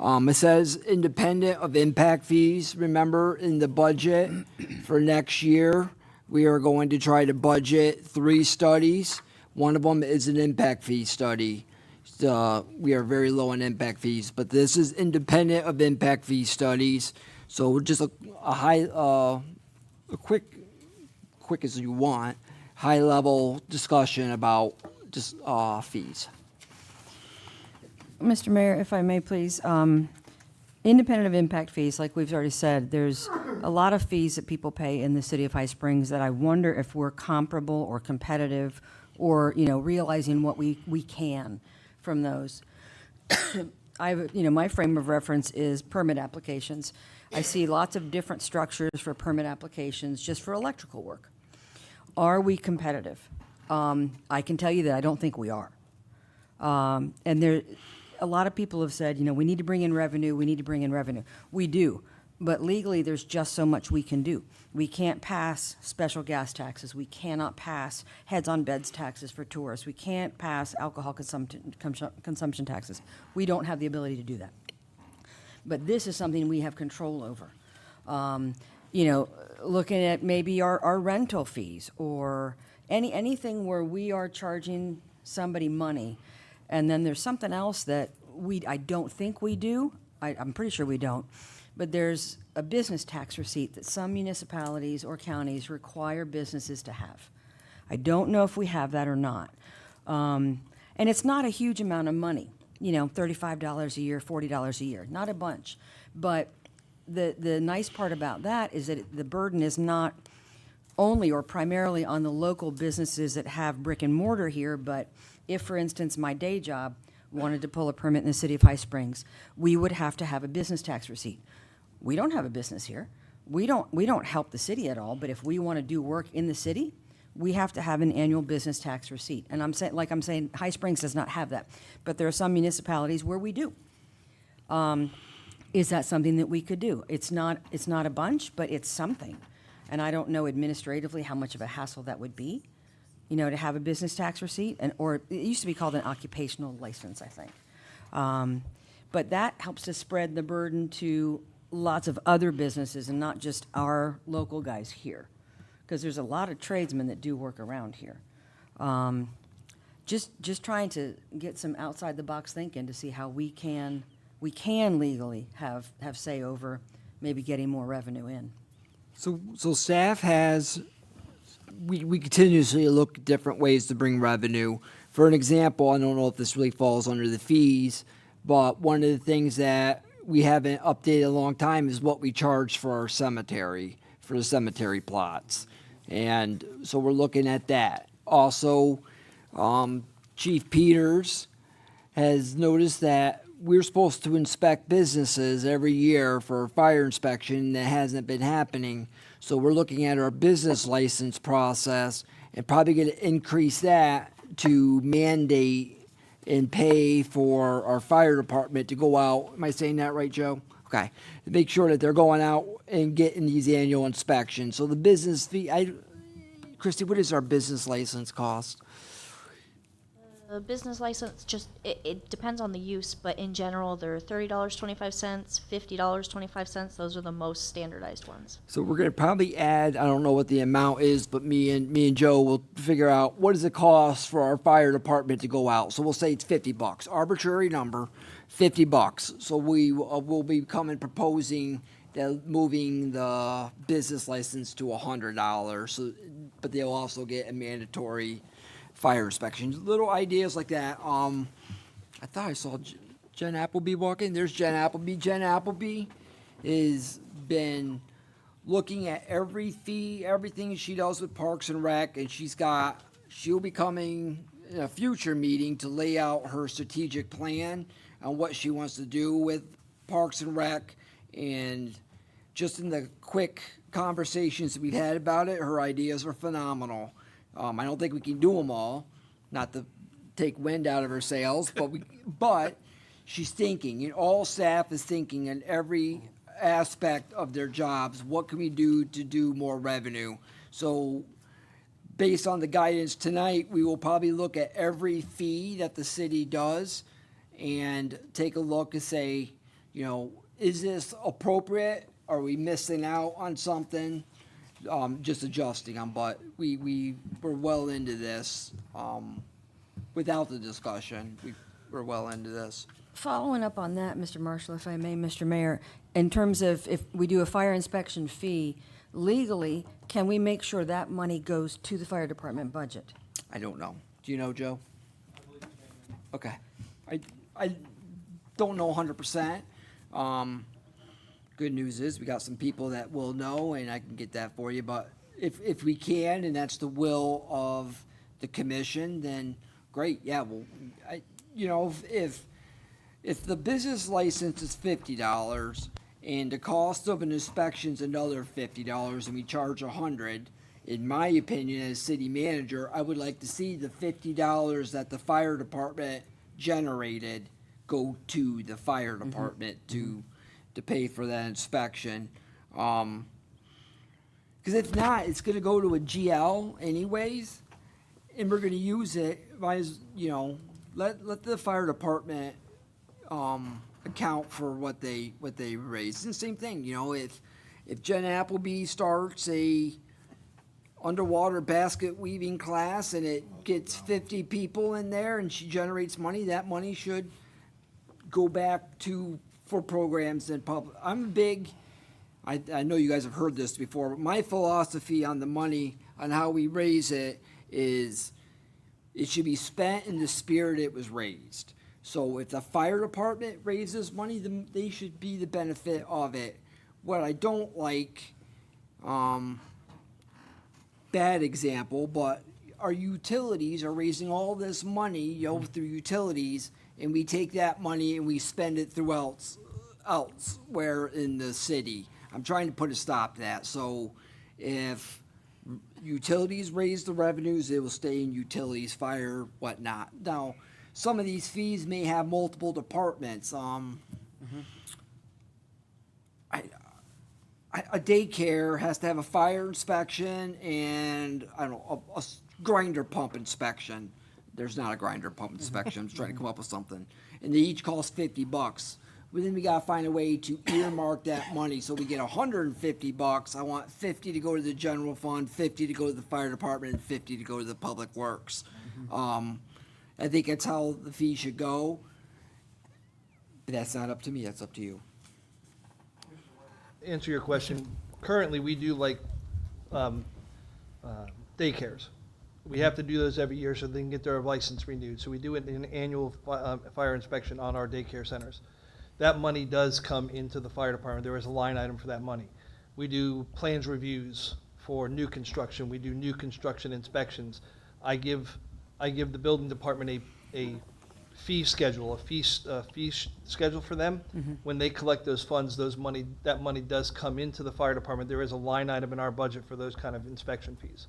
It says independent of impact fees. Remember, in the budget for next year, we are going to try to budget 3 studies. One of them is an impact fee study. We are very low on impact fees, but this is independent of impact fee studies. So just a quick as you want, high-level discussion about just fees. Mr. Mayor, if I may, please, independent of impact fees, like we've already said, there's a lot of fees that people pay in the city of High Springs that I wonder if we're comparable or competitive or, realizing what we can from those. My frame of reference is permit applications. I see lots of different structures for permit applications just for electrical work. Are we competitive? I can tell you that I don't think we are. And a lot of people have said, we need to bring in revenue, we need to bring in revenue. We do, but legally, there's just so much we can do. We can't pass special gas taxes. We cannot pass heads-on-beds taxes for tourists. We can't pass alcohol consumption taxes. We don't have the ability to do that. But this is something we have control over. Looking at maybe our rental fees or anything where we are charging somebody money, and then there's something else that I don't think we do. I'm pretty sure we don't. But there's a business tax receipt that some municipalities or counties require businesses to have. I don't know if we have that or not. And it's not a huge amount of money, you know, $35 a year, $40 a year, not a bunch. But the nice part about that is that the burden is not only or primarily on the local businesses that have brick and mortar here, but if, for instance, my day job wanted to pull a permit in the city of High Springs, we would have to have a business tax receipt. We don't have a business here. We don't help the city at all, but if we want to do work in the city, we have to have an annual business tax receipt. And I'm saying, High Springs does not have that, but there are some municipalities where we do. Is that something that we could do? It's not a bunch, but it's something. And I don't know administratively how much of a hassle that would be, you know, to have a business tax receipt, or it used to be called an occupational license, I think. But that helps to spread the burden to lots of other businesses and not just our local guys here, because there's a lot of tradesmen that do work around here. Just trying to get some outside the box thinking to see how we can legally have say over maybe getting more revenue in. So staff has, we continuously look at different ways to bring revenue. For an example, I don't know if this really falls under the fees, but one of the things that we haven't updated in a long time is what we charge for our cemetery, for the cemetery plots. And so we're looking at that. Also, Chief Peters has noticed that we're supposed to inspect businesses every year for fire inspection. That hasn't been happening. So we're looking at our business license process and probably going to increase that to mandate and pay for our fire department to go out. Am I saying that right, Joe? Okay. To make sure that they're going out and getting these annual inspections. So the business fee, Christy, what is our business license cost? The business license, it depends on the use, but in general, they're $30.25, $50.25. Those are the most standardized ones. So we're going to probably add, I don't know what the amount is, but me and Joe will figure out what does it cost for our fire department to go out. So we'll say it's $50, arbitrary number, $50. So we will be coming proposing that moving the business license to $100. So, but they'll also get a mandatory fire inspections, little ideas like that. I thought I saw Jen Appleby walking. There's Jen Appleby. Jen Appleby has been looking at every fee, everything she does with Parks and Rec, and she'll be coming in a future meeting to lay out her strategic plan on what she wants to do with Parks and Rec. And just in the quick conversations we've had about it, her ideas are phenomenal. I don't think we can do them all, not to take wind out of her sails, but she's thinking, and all staff is thinking in every aspect of their jobs, what can we do to do more revenue? So based on the guidance tonight, we will probably look at every fee that the city does and take a look and say, you know, is this appropriate? Are we missing out on something? Just adjusting them, but we're well into this. Without the discussion, we're well into this. Following up on that, Mr. Marshall, if I may, Mr. Mayor, in terms of if we do a fire inspection fee, legally, can we make sure that money goes to the fire department budget? I don't know. Do you know, Joe? Okay. I don't know 100%. Good news is we got some people that will know, and I can get that for you. But if we can, and that's the will of the commission, then great. Yeah. Well, if the business license is $50 and the cost of an inspection is another $50, and we charge $100, in my opinion, as city manager, I would like to see the $50 that the fire department generated go to the fire department to pay for that inspection. Because if not, it's going to go to a GL anyways, and we're going to use it. Might as, let the fire department account for what they raise. And same thing, if Jen Appleby starts a underwater basket weaving class and it gets 50 people in there and she generates money, that money should go back to for programs and public. I'm big. I know you guys have heard this before, but my philosophy on the money, on how we raise it, is it should be spent in the spirit it was raised. So if the fire department raises money, then they should be the benefit of it. What I don't like, bad example, but our utilities are raising all this money, through utilities, and we take that money and we spend it elsewhere in the city. I'm trying to put a stop to that. So if utilities raise the revenues, it will stay in utilities, fire, whatnot. Now, some of these fees may have multiple departments. A daycare has to have a fire inspection and, I don't know, a grinder pump inspection. There's not a grinder pump inspection. I'm just trying to come up with something. And they each cost $50. But then we gotta find a way to earmark that money, so we get $150. I want 50 to go to the general fund, 50 to go to the fire department, and 50 to go to the public works. I think that's how the fee should go. But that's not up to me, that's up to you. Answer your question. Currently, we do like daycares. We have to do those every year so they can get their license renewed. So we do an annual fire inspection on our daycare centers. That money does come into the fire department. There is a line item for that money. We do plans reviews for new construction. We do new construction inspections. I give the building department a fee schedule, schedule for them. When they collect those funds, that money does come into the fire department. There is a line item in our budget for those kind of inspection fees.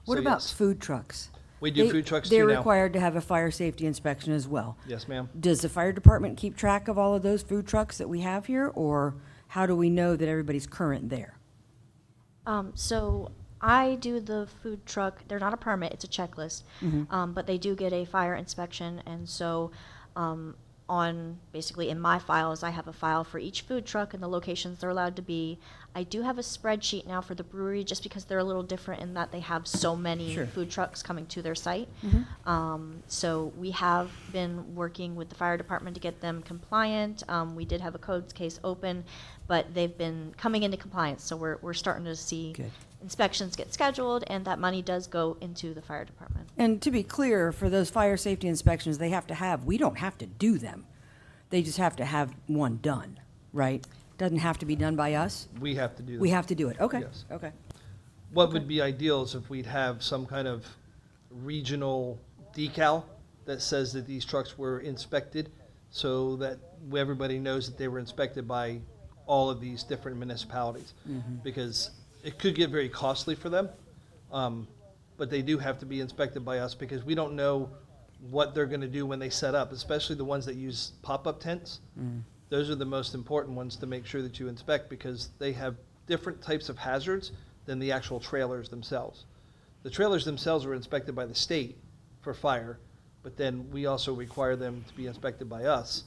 What So, about yes. food trucks? We do food trucks too They're now. required to have a fire safety inspection as well. Yes, ma'am. Does the fire department keep track of all of those food trucks that we have here, or how do we know that everybody's current there? So I do the food truck. They're not a permit; it's a checklist. But they do get a fire inspection, and so on basically in my files, I have a file for each food truck and the locations they're allowed to be. I do have a spreadsheet now for the brewery, just because they're a little different in that they have so many Sure. food trucks coming to their site. So we have been working with the fire department to get them compliant. We did have a codes case open, but they've been coming into compliance. So we're starting to see Good. inspections get scheduled, and that money does go into the fire department. And to be clear, for those fire safety inspections we don't have to do them. They just have to have one done, right? Doesn't have to be done by us. We have to do that. We have to do it. Okay. Yes. Okay. What would be ideal is if we'd have some kind of regional decal that says that these trucks were inspected, so that everybody knows that they were inspected by all of these different municipalities. Because it could get very costly for them, but they do have to be inspected by us, because we don't know what they're gonna do when they set up, especially the ones that use pop-up tents. Those are the most important ones to make sure that you inspect, because they have different types of hazards than the actual trailers themselves. The trailers themselves are inspected by the state for fire, but then we also require them to be inspected by us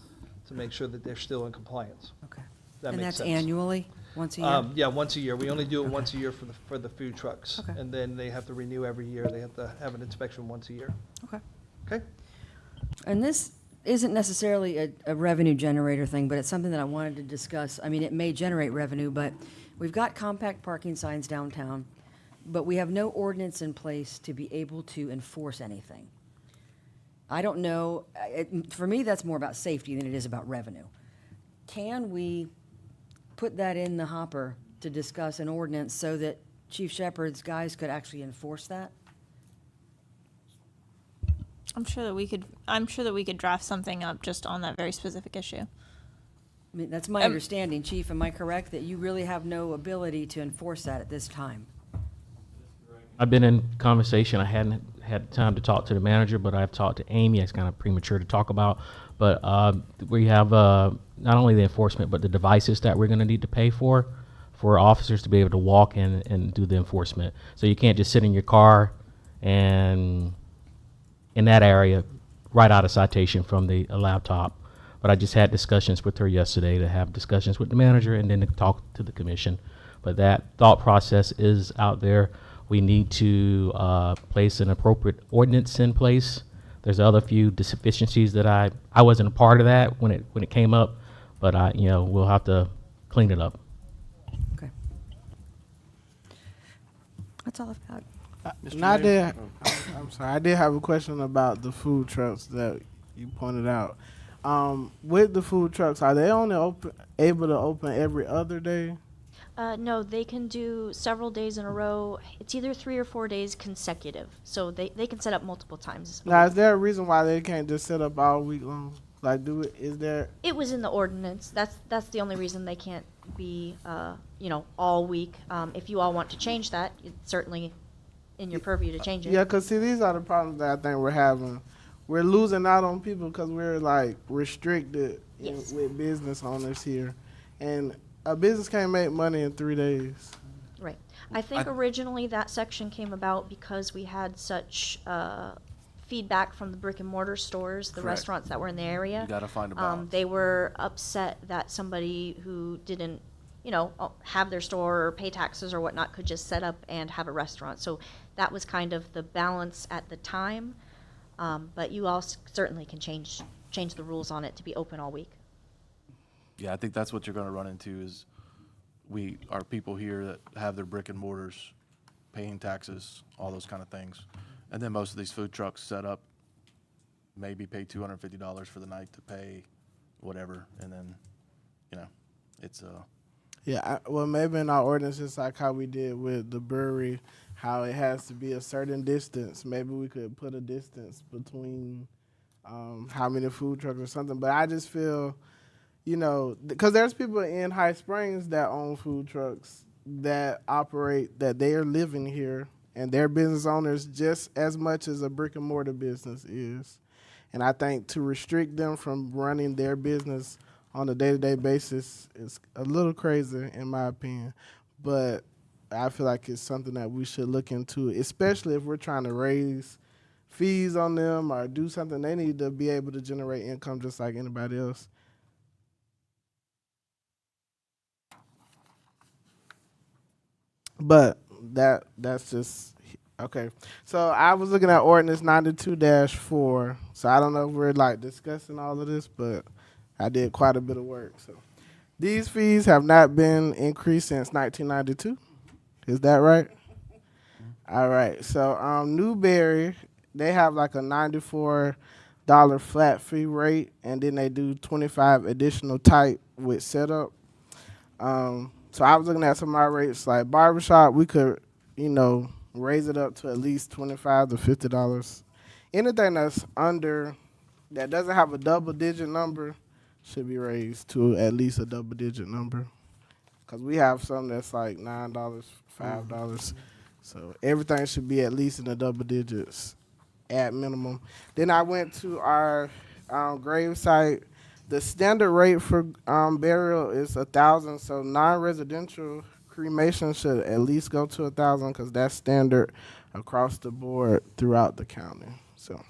to make sure that they're still in compliance. Okay. That And makes that's sense. annually, once a year? Yeah, once a year. We only do it once a year for the food trucks. Okay. And then they have to renew every year. They have to have an inspection once a year. Okay. Okay? And this isn't necessarily a revenue generator thing, but it's something that I wanted to discuss. I mean, it may generate revenue, but we've got compact parking signs downtown, but we have no ordinance in place to be able to enforce anything. I don't know, for me, that's more about safety than it is about revenue. Can we put that in the hopper to discuss an ordinance so that Chief Shepherd's guys could actually enforce that? I'm sure that we could draft something up just on that very specific issue. I mean, that's my understanding, Chief. Am I correct that you really have no ability to enforce that at this time? I've been in conversation. I hadn't had time to talk to the manager, but I've talked to Amy. It's kind of premature to talk about. But we have not only the enforcement, but the devices that we're going to need to pay for officers to be able to walk in and do the enforcement. So you can't just sit in your car and in that area write out a citation from the laptop. But I just had discussions with her yesterday to have discussions with the manager and then to talk to the commission. But that thought process is out there. We need to place an appropriate ordinance in place There's other few deficiencies that I wasn't a part of that when it came up, but we'll have to clean it up. Okay. That's all I've got. Mr. Now I Mayor? did, I'm sorry, I did have a question about the food trucks that you pointed out. With the food trucks, are they only able to open every other day? No, they can do several days in a row. It's either 3 or 4 days consecutive. So they can set up multiple times. Now, is there a reason why they can't just set up all week long? Like, is there? It was in the ordinance. That's the only reason they can't be, all week. If you all want to change that, it's certainly in your purview to change it. Yeah, because see, these are the problems that I think we're having. We're losing out on people because we're like restricted Yes. with business owners here, and a business can't make money in 3 days. Right. I think originally that section came about because we had such feedback from the brick and mortar stores, the Correct. restaurants that were in the area. You gotta find a balance. They were upset that somebody who didn't, have their store or pay taxes or whatnot could just set up and have a restaurant. So that was kind of the balance at the time. But you all certainly can change the rules on it to be open all week. Yeah, I think that's what you're gonna run into is our people here that have their brick and mortars, paying taxes, all those kind of things. And then most of these food trucks set up, maybe pay $250 for the night to pay whatever, and then, it's Yeah, well, maybe in our ordinance, it's like how we did with the brewery, how it has to be a certain distance. Maybe we could put a distance between how many food trucks or something. But I just feel, because there's people in High Springs that own food trucks that operate, that they are living here, and they're business owners just as much as a brick and mortar business is. And I think to restrict them from running their business on a day-to-day basis is a little crazy, in my opinion. But I feel like it's something that we should look into, especially if we're trying to raise fees on them or do something. They need to be able to generate income just like anybody else. But that's just okay. So I was looking at ordinance 92-4. So I don't know if we're like discussing all of this, but I did quite a bit of work. So these fees have not been increased since 1992. Is that right? All right. So Newberry, they have like a $94 flat fee rate, and then they do 25 additional type with setup. So I was looking at some of our rates, like barbershop, we could, raise it up to at least $25 to $50. Anything that's under, that doesn't have a double-digit number, should be raised to at least a double-digit number. Because we have some that's like $9, $5. So everything should be at least in the double digits at minimum. Then I went to our grave site. The standard rate for burial is $1,000. So non-residential cremation should at least go to $1,000 because that's standard across the board throughout the county. So,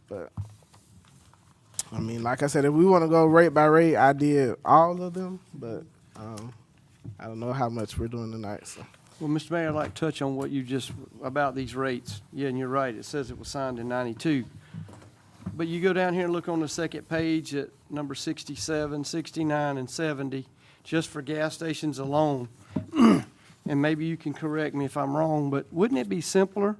but I mean, like I said, if we want to go rate by rate, I did all of them, but I don't know how much we're doing tonight. So. Well, Mr. Mayor, I'd like to touch on what you just, about these rates. Yeah, and you're right, it says it was signed in 92. But you go down here and look on the second page at number 67, 69, and 70, just for gas stations alone. And maybe you can correct me if I'm wrong, but wouldn't it be simpler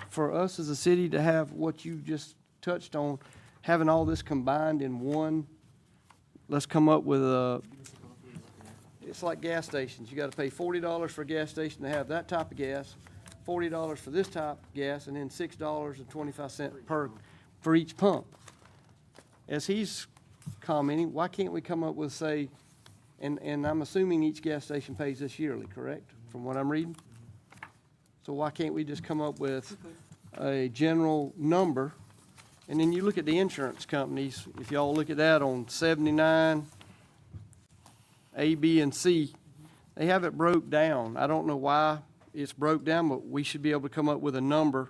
for us as a city to have what you just touched on, having all this combined in one? Let's come up with it's like gas stations. You got to pay $40 for a gas station to have that type of gas, $40 for this type of gas, and then $6.25 for each pump. As he's commenting, why can't we come up with, say, and I'm assuming each gas station pays this yearly, correct, from what I'm reading? So why can't we just come up with a general number? And then you look at the insurance companies, if y'all look at that on 79, A, B, and C, they have it broke down. I don't know why it's broke down, but we should be able to come up with a number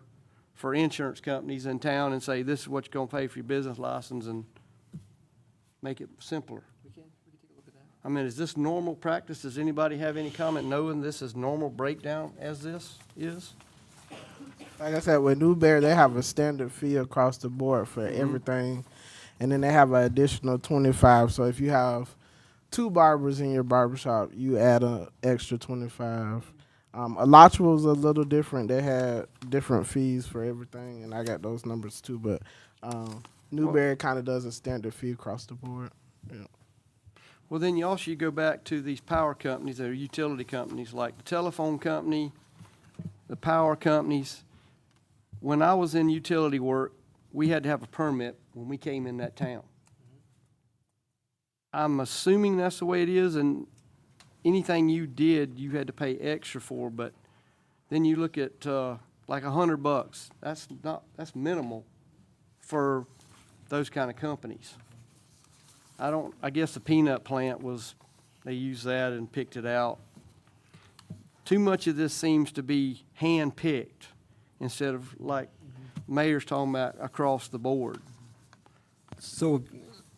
for insurance companies in town and say, this is what you're going to pay for your business license, and make it simpler. We can take a look at that. I mean, is this normal practice? Does anybody have any comment knowing this is normal breakdown as this is? Like I said, with Newberry, they have a standard fee across the board for everything, and then they have an additional 25. So if you have 2 barbers in your barbershop, you add an extra 25. Alachua was a little different. They had different fees for everything, and I got those numbers too. But Newberry kind of does a standard fee across the board. Yeah. Well, then you also go back to these power companies, that are utility companies, like the telephone company, the power companies. When I was in utility work, we had to have a permit when we came in that town. I'm assuming that's the way it is, and anything you did, you had to pay extra for, but then you look at, like $100. That's minimal for those kind of companies. I guess the peanut plant they used that and picked it out. Too much of this seems to be hand-picked instead of, like Mayor's talking about, across the board. So,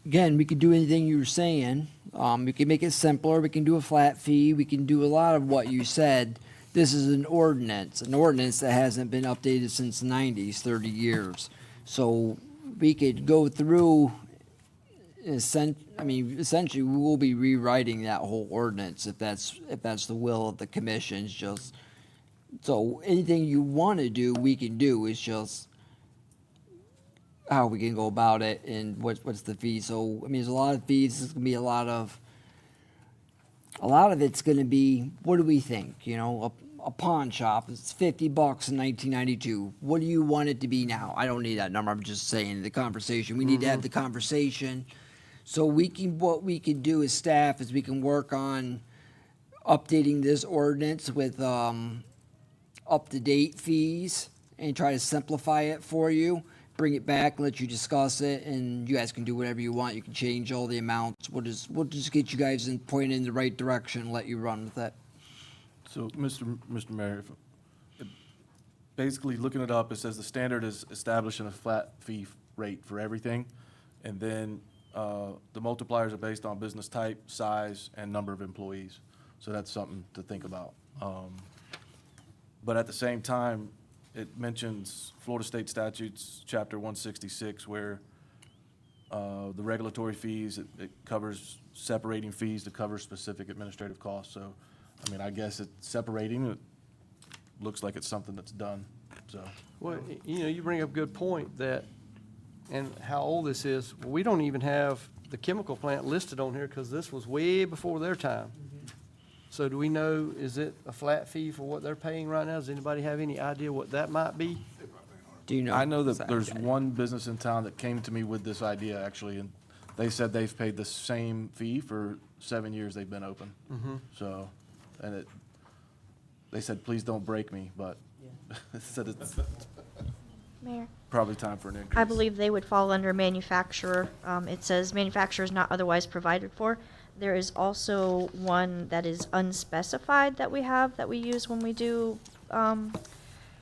again, we could do anything you were saying. We can make it simpler. We can do a flat fee. We can do a lot of what you said. This is an ordinance that hasn't been updated since the 90s, 30 years. So we could go through, essentially, we will be rewriting that whole ordinance if that's the will of the commission. So anything you want to do, we can do. It's just how we can go about it and what's the fee. So, there's a lot of fees. There's going to be a lot of it's going to be, what do we think? A pawn shop is $50 in 1992. What do you want it to be now? I don't need that number. I'm just saying the conversation. We need to have the conversation. So what we can do as staff is we can work on updating this ordinance with up-to-date fees and try to simplify it for you. Bring it back, let you discuss it, and you guys can do whatever you want. You can change all the amounts. We'll just get you guys pointed in the right direction and let you run with it. So, Mr. Mayor, basically looking it up, it says the standard is establishing a flat fee rate for everything, and then the multipliers are based on business type, size, and number of employees. So that's something to think about. But at the same time, it mentions Florida State Statutes, Chapter 166, where the regulatory fees, it covers separating fees to cover specific administrative costs. So, I guess it's separating. It looks like it's something that's done, so. Well, you bring up a good point and how old this is. We don't even have the chemical plant listed on here because this was way before their time. So do we know, is it a flat fee for what they're paying right now? Does anybody have any idea what that might be? Do you know? I know that there's one business in town that came to me with this idea, actually, and they said they've paid the same fee for 7 years they've been open. So, and they said, please don't break me, but it said it's Mayor, probably time for an increase. I believe they would fall under manufacturer. It says manufacturer is not otherwise provided for. There is also one that is unspecified that we use when we do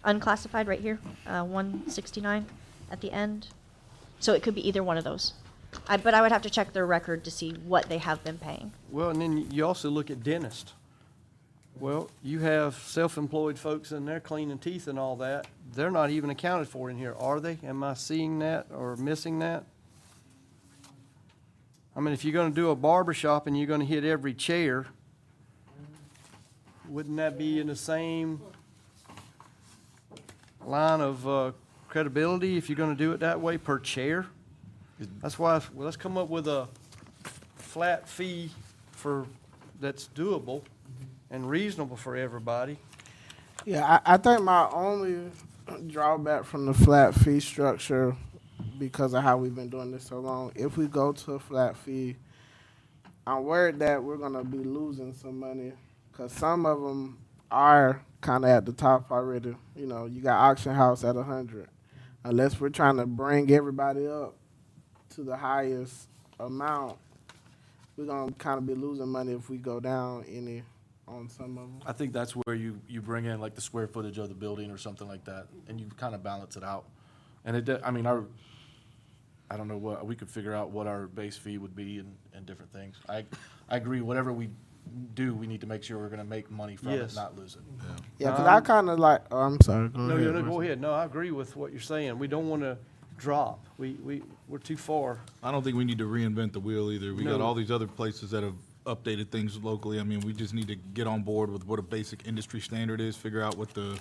unclassified right here, 169 at the end. So it could be either one of those. But I would have to check their record to see what they have been paying. Well, and then you also look at dentist. Well, you have self-employed folks in there cleaning teeth and all that. They're not even accounted for in here, are they? Am I seeing that or missing that? If you're going to do a barber shop and you're going to hit every chair, wouldn't that be in the same line of credibility if you're going to do it that way per chair? That's why, let's come up with a flat fee that's doable and reasonable for everybody. Yeah, I think my only drawback from the flat fee structure, because of how we've been doing this so long, if we go to a flat fee, I'm worried that we're going to be losing some money because some of them are kind of at the top already. You got Auction House at 100. Unless we're trying to bring everybody up to the highest amount, we're going to kind of be losing money if we go down any on some of them. I think that's where you bring in like the square footage of the building or something like that, and you kind of balance it out. And I don't know we could figure out what our base fee would be and different things. I agree, whatever we do, we need to make sure we're gonna make money from it, Yes. not lose it. Yeah, because I kind of like. Oh, I'm sorry. Go No, ahead. no, go Russell. ahead. No, I agree with what you're saying. We don't want to drop. We're too far. I don't think we need to reinvent the wheel either. We got No. all these other places that have updated things locally. I mean, we just need to get on board with what a basic industry standard is, figure out what the,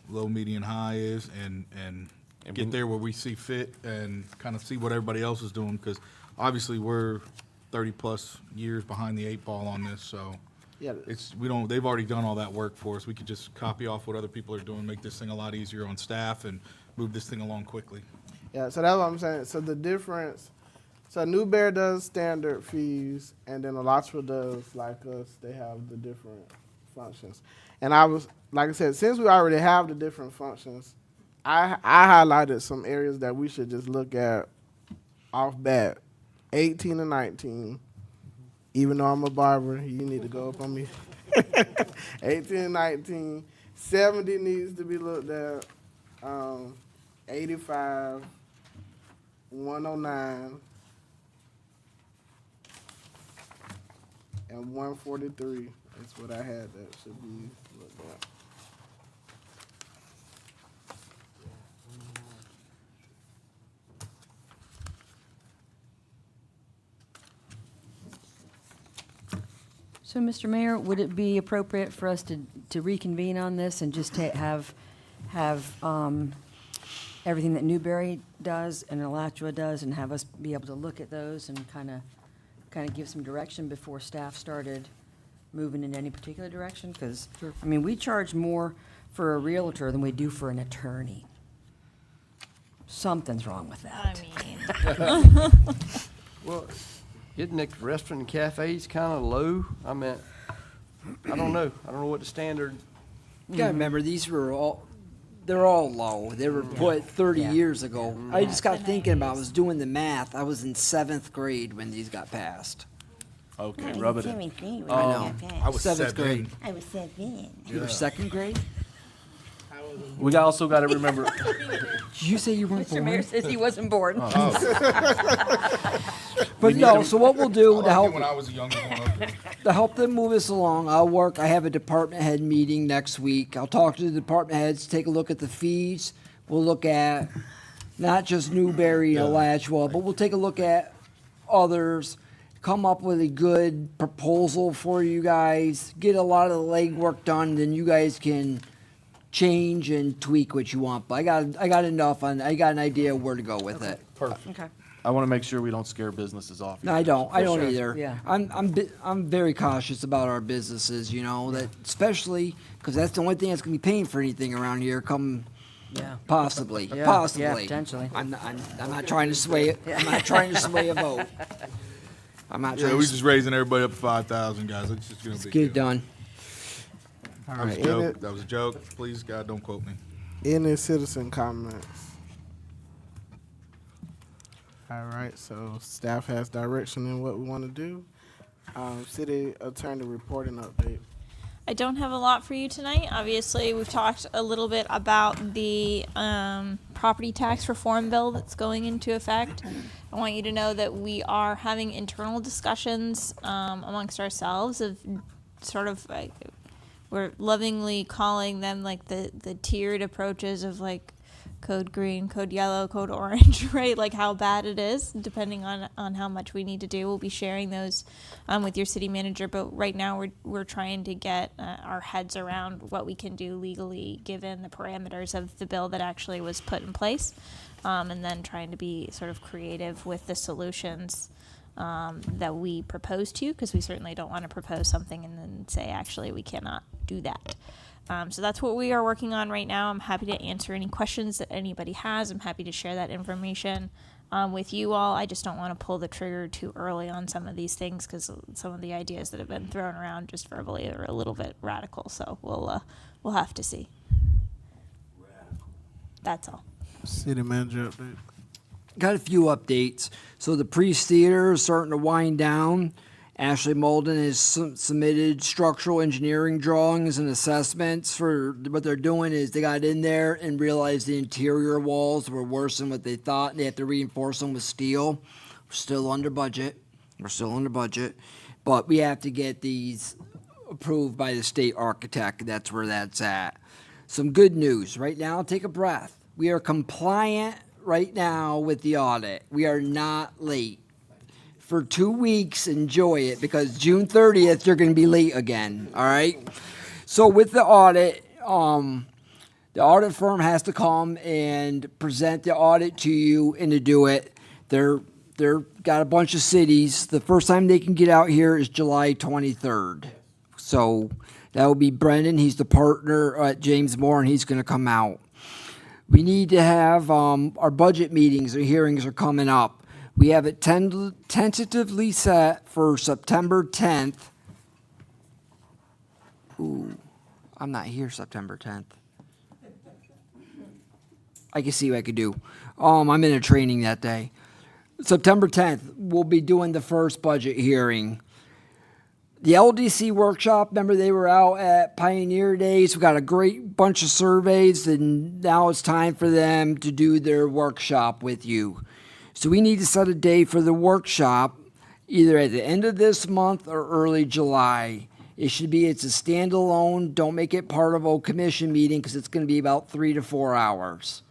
low, median, high is, and get there where we see fit and kind of see what everybody else is doing, because obviously we're 30-plus years behind the 8 ball on this, so Yeah. they've already done all that work for us. We could just copy off what other people are doing, make this thing a lot easier on staff, and move this thing along quickly. Yeah, so that's what I'm saying. So the difference, so Newberry does standard fees, and then Alachua does, like us, they have the different functions. And I was, like I said, since we already have the different functions, I highlighted some areas that we should just look at off bat. 18 and 19, even though I'm a barber, you need to go up on me. 18 and 19, 70 needs to be looked at, 85, 109, and 143 is what I had that should be looked at. So, Mr. Mayor, would it be appropriate for us to reconvene on this and just have everything that Newberry does and Alachua does, and have us be able to look at those and kind of give some direction before staff started moving in any particular direction? Because, I mean, we charge more for a realtor than we do for an attorney. Something's wrong with that. I mean, Well, isn't the restaurant and cafes kind of low? I mean, I don't know. I don't know what the standard. You gotta remember, they're all low. They were put 30 Yeah. years ago. I just got thinking about, I was doing the math. I was in 7th grade when these got passed. Okay, rub it in. I know. I was 7th grade. I was 7. You were 2nd grade? We also gotta remember, Did you say you weren't Mr. Mayor born? says he wasn't born. But no, so what we'll do to help, When I was a younger one, okay. to help them move us along, I have a department head meeting next week. I'll talk to the department heads, take a look at the fees. We'll look at not just Newberry and Alachua, but we'll take a look at others, come up with a good proposal for you guys, get a lot of the legwork done, then you guys can change and tweak what you want. But I got enough I got an idea where to go with it. Okay. I wanna make sure we don't scare businesses off. No, I don't sure. either. Yeah. I'm very cautious about our businesses, that especially because that's the only thing that's gonna be paying for anything around here. Yeah. Possibly, Yeah, possibly. yeah, potentially. I'm not trying to sway it. I'm not trying to sway a vote. I'm not Yeah, trying we to just raising everybody up to 5,000, guys. It's just gonna be. get it done. All That was right. a joke. That was a joke. Please, God, don't quote me. Any citizen comments? All right, so staff has direction in what we want to do. City attorney reporting update. I don't have a lot for you tonight. Obviously, we've talked a little bit about the property tax reform bill that's going into effect. I want you to know that we are having internal discussions amongst ourselves of sort of like, we're lovingly calling them like the tiered approaches of like code green, code yellow, code orange, right? Like how bad it is, depending on how much we need to do. We'll be sharing those with your city manager, but right now we're trying to get our heads around what we can do legally given the parameters of the bill that actually was put in place, and then trying to be sort of creative with the solutions that we propose to you, because we certainly don't want to propose something and then say, actually, we cannot do that. So that's what we are working on right now. I'm happy to answer any questions that anybody has. I'm happy to share that information with you all. I just don't want to pull the trigger too early on some of these things, because some of the ideas that have been thrown around just verbally are a little bit radical. So we'll have to see. That's all. City manager update. Got a few updates. So the Priest Theater is starting to wind down. Ashley Molden has submitted structural engineering drawings and assessments. For what they're doing is they got in there and realized the interior walls were worse than what they thought. They have to reinforce them with steel. We're still under budget. but we have to get these approved by the state architect. That's where that's at. Some good news. Right now, take a breath. We are compliant right now with the audit. We are not late. For 2 weeks, enjoy it, because June 30th, you're going to be late again, all right? So with the audit, the audit firm has to come and present the audit to you and to do it. They're got a bunch of cities. The first time they can get out here is July 23rd. So that will be Brendan. He's the partner at James Moore, and he's going to come out. We need to have our budget meetings or hearings are coming up. We have it tentatively set for September 10th. Ooh, I'm not here September 10th. I can see what I could do. I'm in a training that day. September 10th, we'll be doing the first budget hearing. The LDC workshop, remember they were out at Pioneer Days. We got a great bunch of surveys, and now it's time for them to do their workshop with you. So we need to set a date for the workshop, either at the end of this month or early July. It's a standalone. Don't make it part of a commission meeting, because it's going to be about 3 to 4 hours.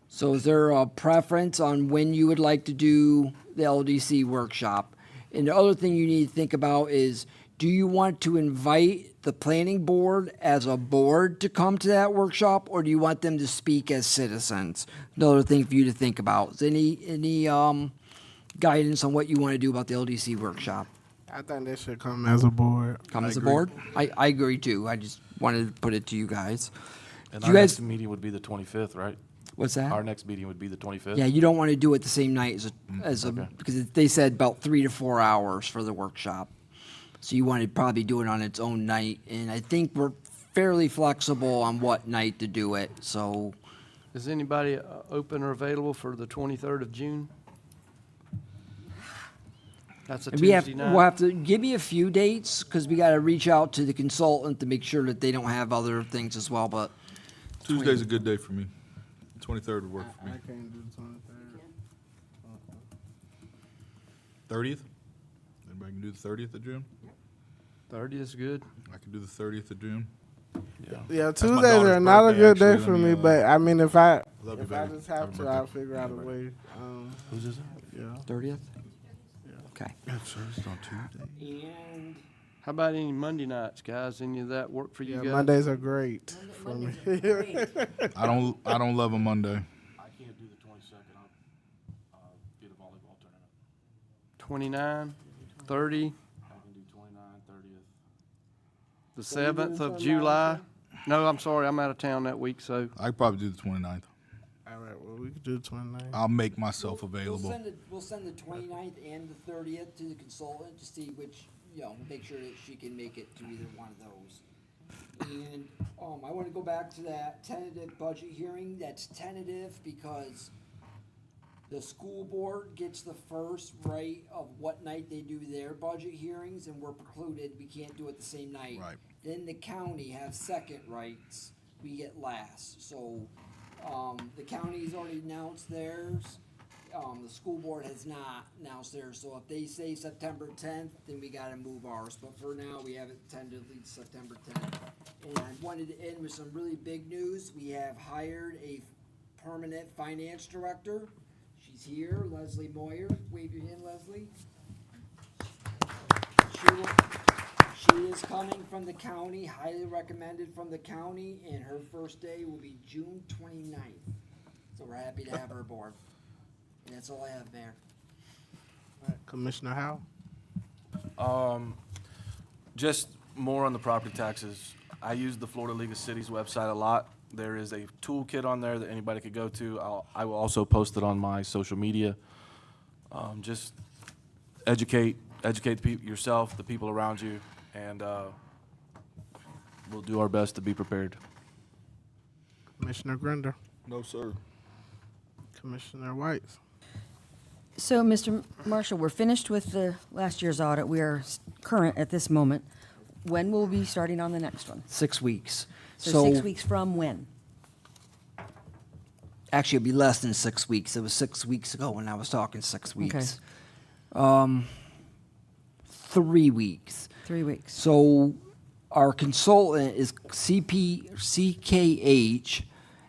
So is there a preference on when you would like to do the LDC workshop? And the other thing you need to think about is, do you want to invite the planning board as a board to come to that workshop, or do you want them to speak as citizens? Another thing for you to think about. Is any guidance on what you want to do about the LDC workshop? I think they should come as a board. Come as a board? I agree too. I just wanted to put it to you guys. And Do our you guys- next meeting would be the 25th, right? What's that? Our next meeting would be the 25th? Yeah, you don't want to do it the same night Okay. because they said about 3 to 4 hours for the workshop. So you want to probably do it on its own night, and I think we're fairly flexible on what night to do it, so. Is anybody open or available for the 23rd of June? That's a And we'll Tuesday night. have to, give me a few dates, because we got to reach out to the consultant to make sure that they don't have other things as well, but. Tuesday's a good day for me. 23rd would work for me. I can't do the 23rd. 30th? Anybody can do the 30th of June? 30th is good. I can do the 30th of June. Yeah, my Tuesdays daughter's are not a birthday, good day actually. for Let me, me, but I mean, if I love you, if I baby. just have Happy to, birthday. I'll figure out a Happy way. Who's this? Yeah. 30th? Okay. And How about any Monday nights, guys? Any of that work for you Yeah, guys? Mondays are great for me. I don't love a Monday. I can't do the 22nd. I'll be the volleyball tournament. 29, 30, I can do 29, 30th. the So you 7th doing of something July. No, I'm sorry, I'm out of town that week, so I could probably do the 29th. All right, well, we could do 29. I'll make myself available. We'll send the 29th and the 30th to the consultant to see which, make sure that she can make it to either one of those. And, I want to go back to that tentative budget hearing. That's tentative because the school board gets the first right of what night they do their budget hearings, and we're precluded, we can't do it the same night. Right. Then the county has second rights, we get last. So, the county's already announced theirs, the school board has not announced theirs. So if they say September 10th, then we gotta move ours. But for now, we have it tentatively September 10th. And I wanted to end with some really big news. We have hired a permanent finance director. She's here, Leslie Moyer. Wave your hand, Leslie. She is coming from the county, highly recommended from the county, and her first day will be June 29th. So we're happy to have her aboard. And that's all I have, Mayor. All right, Commissioner Howell? Just more on the property taxes. I use the Florida League of Cities website a lot. There is a toolkit on there that anybody could go to. I will also post it on my social media. Just educate yourself, the people around you, and we'll do our best to be prepared. Commissioner Grinder? No, sir. Commissioner White? So, Mr. Marshall, we're finished with the last year's audit. We are current at this moment. When will we be starting on the next one? 6 weeks. So 6 weeks from when? Actually, it'll be less than 6 weeks. It was 6 weeks ago when I was talking 6 weeks. 3 weeks. 3 weeks. So our consultant is CKH,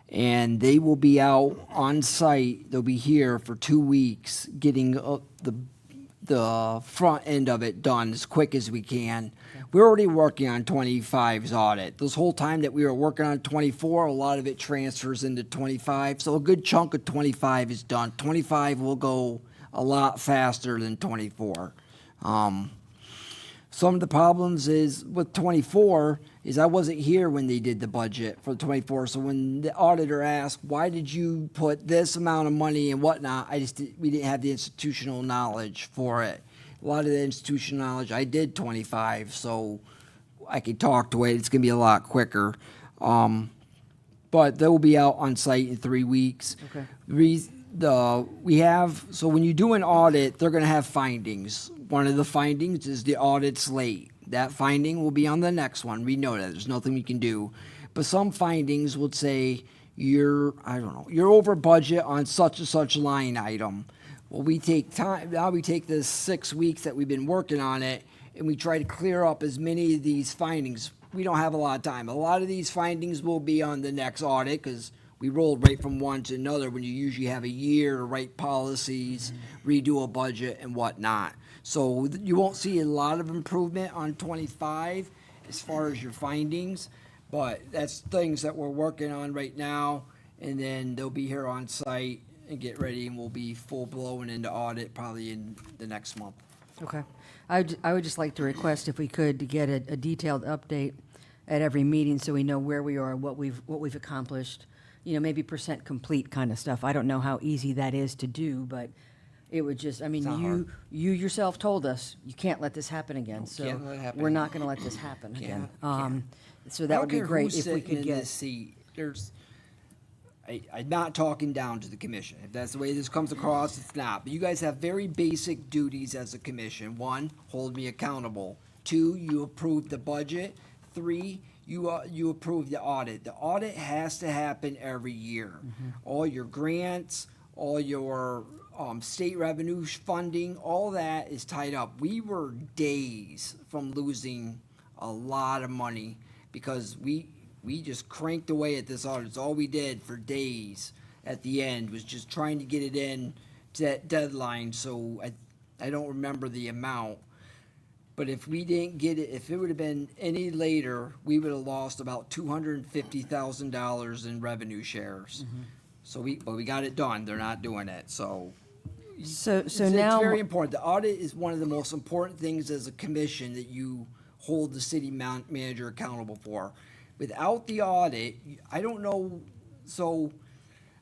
and they will be out on site. They'll be here for 2 weeks, getting the front end of it done as quick as we can. We're already working on 25's audit. This whole time that we were working on 24, a lot of it transfers into 25. So a good chunk of 25 is done. 25 will go a lot faster than 24. Some of the problems is with 24 is I wasn't here when they did the budget for 24. So when the auditor asked, why did you put this amount of money and whatnot, we didn't have the institutional knowledge for it. A lot of the institutional knowledge, I did 25, so I could talk to it. It's going to be a lot quicker. But they'll be out on site in 3 weeks. Okay. So when you do an audit, they're going to have findings. One of the findings is the audit's late. That finding will be on the next one. We know that. There's nothing we can do. But some findings would say you're over budget on such and such line item. Well, we take time. Now we take the 6 weeks that we've been working on it, and we try to clear up as many of these findings. We don't have a lot of time. A lot of these findings will be on the next audit because we rolled right from one to another when you usually have a year to write policies, redo a budget, and whatnot. So you won't see a lot of improvement on 25 as far as your findings, but that's things that we're working on right now, and then they'll be here on site and get ready, and we'll be full-blown into audit probably in the next month. Okay. I would just like to request if we could to get a detailed update at every meeting so we know where we are, what we've accomplished, maybe percent complete kind of stuff. I don't know how easy that is to do, but it would just, not hard. you yourself told us you can't let this happen again. No, So can't let it happen. we're not going to let this happen again. So I that don't would be care great who's if we sitting could in get. this seat. I'm not talking down to the commission. If that's the way this comes across, it's not. But you guys have very basic duties as a commission. 1, hold me accountable. 2, you approve the budget. 3, you approve the audit. The audit has to happen every year. All your grants, all your state revenue funding, all that is tied up. We were days from losing a lot of money because we just cranked away at this audit. It's all we did for days at the end was just trying to get it in to that deadline. So I don't remember the amount. But if we didn't get it, if it would have been any later, we would have lost about $250,000 in revenue shares. So we got it done. They're not doing it. So it's Now very important. The audit is one of the most important things as a commission that you hold the city manager accountable for. Without the audit, I don't know. So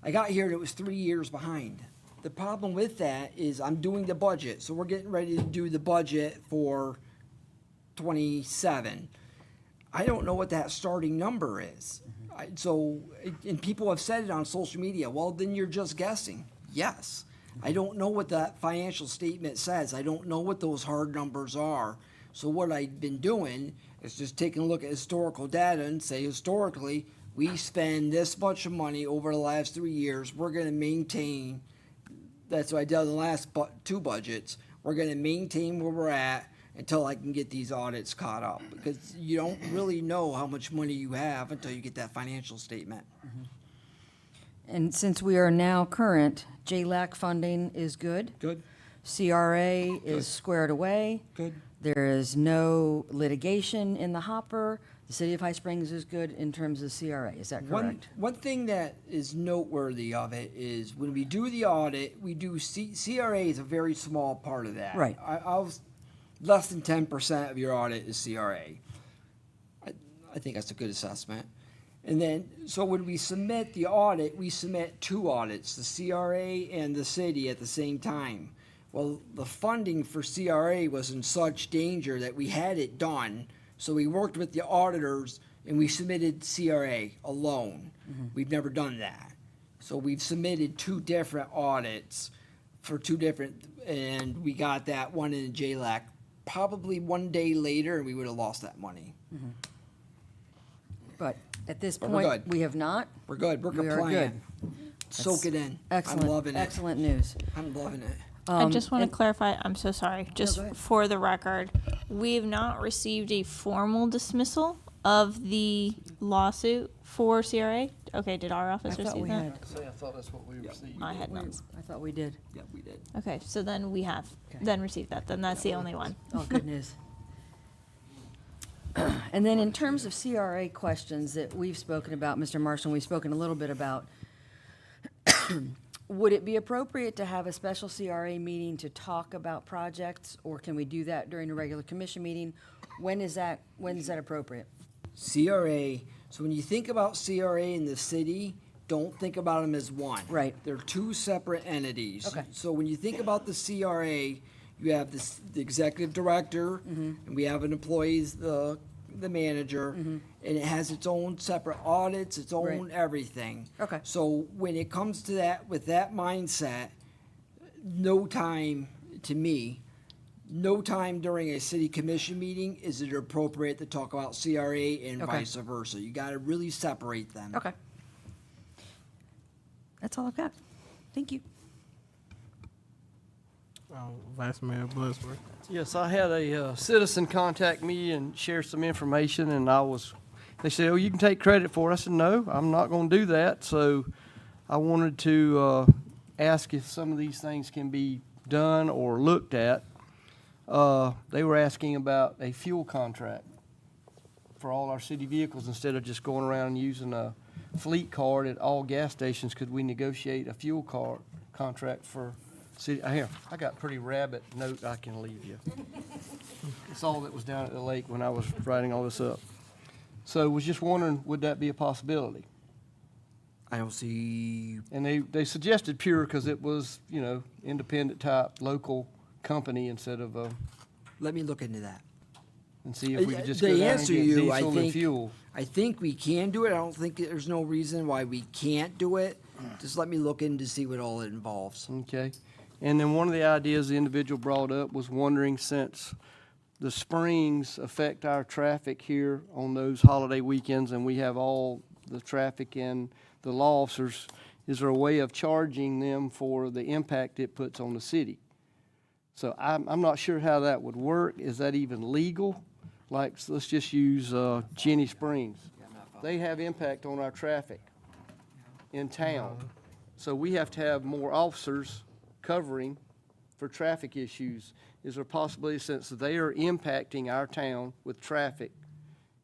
I got here and it was 3 years behind. The problem with that is I'm doing the budget. So we're getting ready to do the budget for 27. I don't know what that starting number is. And people have said it on social media. Well, then you're just guessing. Yes. I don't know what that financial statement says. I don't know what those hard numbers are. So what I've been doing is just taking a look at historical data and say, historically, we spend this much of money over the last 3 years. We're going to maintain, that's what I did in the last 2 budgets. We're going to maintain where we're at until I can get these audits caught up. Because you don't really know how much money you have until you get that financial statement. and since we are now current, JLAC funding is good. Good. CRA is squared away. Good. There is no litigation in the hopper. The city of High Springs is good in terms of CRA. Is that correct? One thing that is noteworthy of it is when we do the audit, we do CRA is a very small part of that. Right. Less than 10% of your audit is CRA. I think that's a good assessment. And then, so when we submit the audit, we submit 2 audits, the CRA and the city at the same time. Well, the funding for CRA was in such danger that we had it done. So we worked with the auditors and we submitted CRA alone. We've never done that. So we've submitted 2 different audits for 2 different, and we got that one in JLAC probably 1 day later, and we would have lost that money. But at this But we're point, good. we have not. We're good. We're We are compliant. good. Soak it in. Excellent. I'm loving it. Excellent news. I'm loving it. I just want to and- clarify, I'm so sorry, just go ahead. for the record, we've not received a formal dismissal of the lawsuit for CRA? Okay, did our I office thought receive we that? had. I thought that's what we received. I had not. I thought we did. Yeah, we did. Okay, so then we have, Okay. then received that, then that's the only one. Oh, good news. And then in terms of CRA questions that we've spoken about, Mr. Marshall, we've spoken a little bit about, would it be appropriate to have a special CRA meeting to talk about projects, or can we do that during a regular commission meeting? When is that appropriate? CRA, so when you think about CRA in the city, don't think about them as one. Right. They're two separate entities. Okay. So when you think about the CRA, you have the executive director, and we have an employee's the manager, and it has its own separate audits, its own Right. everything. Okay. So when it comes to that, with that mindset, no time, to me, no time during a city commission meeting is it appropriate to talk about CRA and Okay. vice versa. You gotta really separate them. Okay. That's all I've got. Thank you. Vice Mayor Bloodsworth. Yes, I had a citizen contact me and share some information, and they said, oh, you can take credit for it. I said, no, I'm not going to do that. So I wanted to ask if some of these things can be done or looked at. They were asking about a fuel contract for all our city vehicles instead of just going around and using a fleet card at all gas stations. Could we negotiate a fuel card contract for city? Here, I got a pretty rabbit note I can leave you. It's all that was down at the lake when I was writing all this up. So was just wondering, would that be a possibility? I don't see, And they suggested Pure because it was, independent type, local company instead of let me look into that. and see if we could just To go down and answer get you, I diesel and think- fuel. I think we can do it. I don't think there's no reason why we can't do it. Just let me look in to see what all it involves. Okay. And then one of the ideas the individual brought up was wondering, since the springs affect our traffic here on those holiday weekends and we have all the traffic and the law officers, is there a way of charging them for the impact it puts on the city? So I'm not sure how that would work. Is that even legal? Like, let's just use Jenny Springs. They have impact on our traffic in town. So we have to have more officers covering for traffic issues. Is there a possibility, since they are impacting our town with traffic,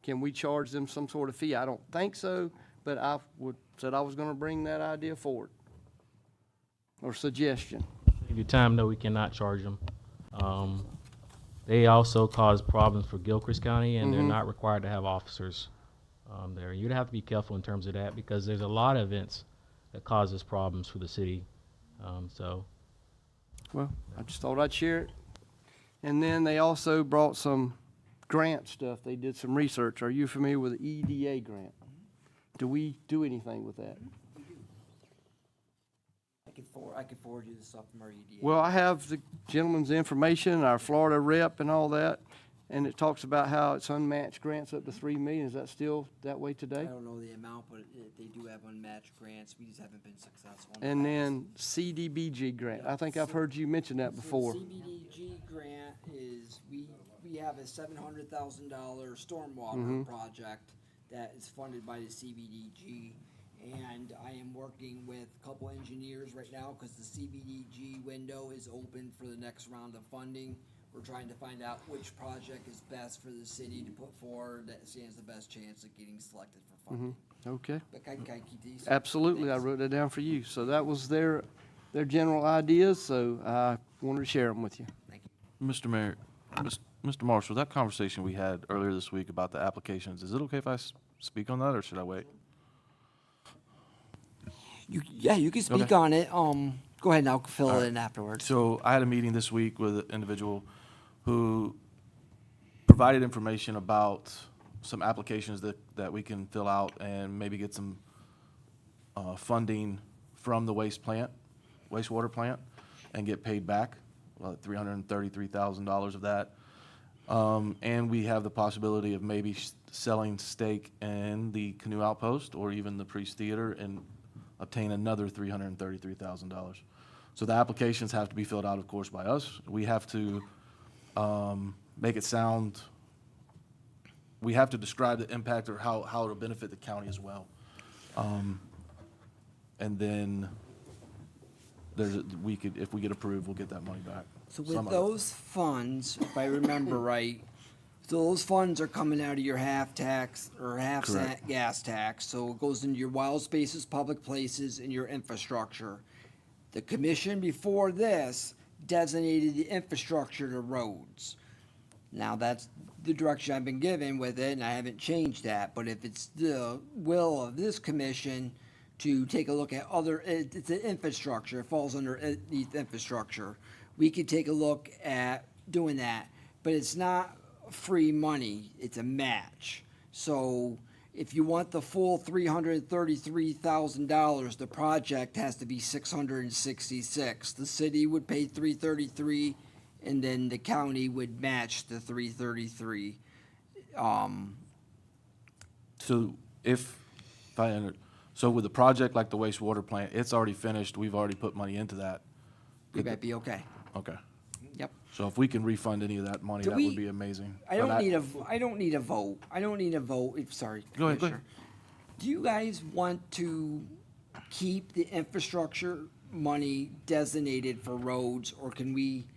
can we charge them some sort of fee? I don't think so, but said I was gonna bring that idea forward, or suggestion. Give you time, no, we cannot charge them. They also cause problems for Gilchrist County, and they're not required to have officers there. You'd have to be careful in terms of that, because there's a lot of events that causes problems for the city. So Well, I just thought I'd share it. And then they also brought some grant stuff. They did some research. Are you familiar with the EDA grant? Do we do anything with that? I could forward you the stuff from our EDA. Well, I have the gentleman's information, our Florida rep and all that, and it talks about how it's unmatched grants up to $3 million. Is that still that way I today? don't know the amount, but they do have unmatched grants. We just haven't been successful. in the And past. then CDBG grant. I think I've heard you mention that before. So the CBDG grant is, we have a $700,000 stormwater project that is funded by the CBDG. And I am working with a couple engineers right now because the CBDG window is open for the next round of funding. We're trying to find out which project is best for the city to put forward that stands the best chance of getting selected for funding. Okay. But can I keep these? Absolutely. I Thanks. wrote that down for you. So that was their general ideas, so I wanted to share them with you. Thank you. Mr. Mayor, Mr. Marshall, that conversation we had earlier this week about the applications, is it okay if I speak on that, or should I wait? You can speak Okay. on it. Go ahead and I'll fill it in afterwards. So I had a meeting this week with an individual who provided information about some applications that we can fill out and maybe get some funding from the wastewater plant, and get paid back, $333,000 of that. And we have the possibility of maybe selling stake in the Canoe Outpost or even the Priest Theater and obtain another $333,000. So the applications have to be filled out, of course, by us. We have to make it sound, we have to describe the impact or how it'll benefit the county as well. And then if we get approved, we'll get that money back. So Some with of it. those funds, if I remember right, so those funds are coming out of your half tax or half cent Correct. gas tax. So it goes into your wild spaces, public places, and your infrastructure. The commission before this designated the infrastructure to roads. Now, that's the direction I've been given with it, and I haven't changed that. But if it's the will of this commission to take a look at other, it's an infrastructure, it falls underneath infrastructure. We could take a look at doing that, but it's not free money, it's a match. So if you want the full $333,000, the project has to be $666. The city would pay $333, and then the county would match the $333. So so with a project like the wastewater plant, it's already finished, we've already put money into that. Would that be okay? Okay. Yep. So if we can refund any of that money, Do that we- would be amazing. I But don't need a vote. I don't need a vote. Sorry, Go ahead, go Commissioner. Do you guys want to keep the infrastructure money designated for roads, or can we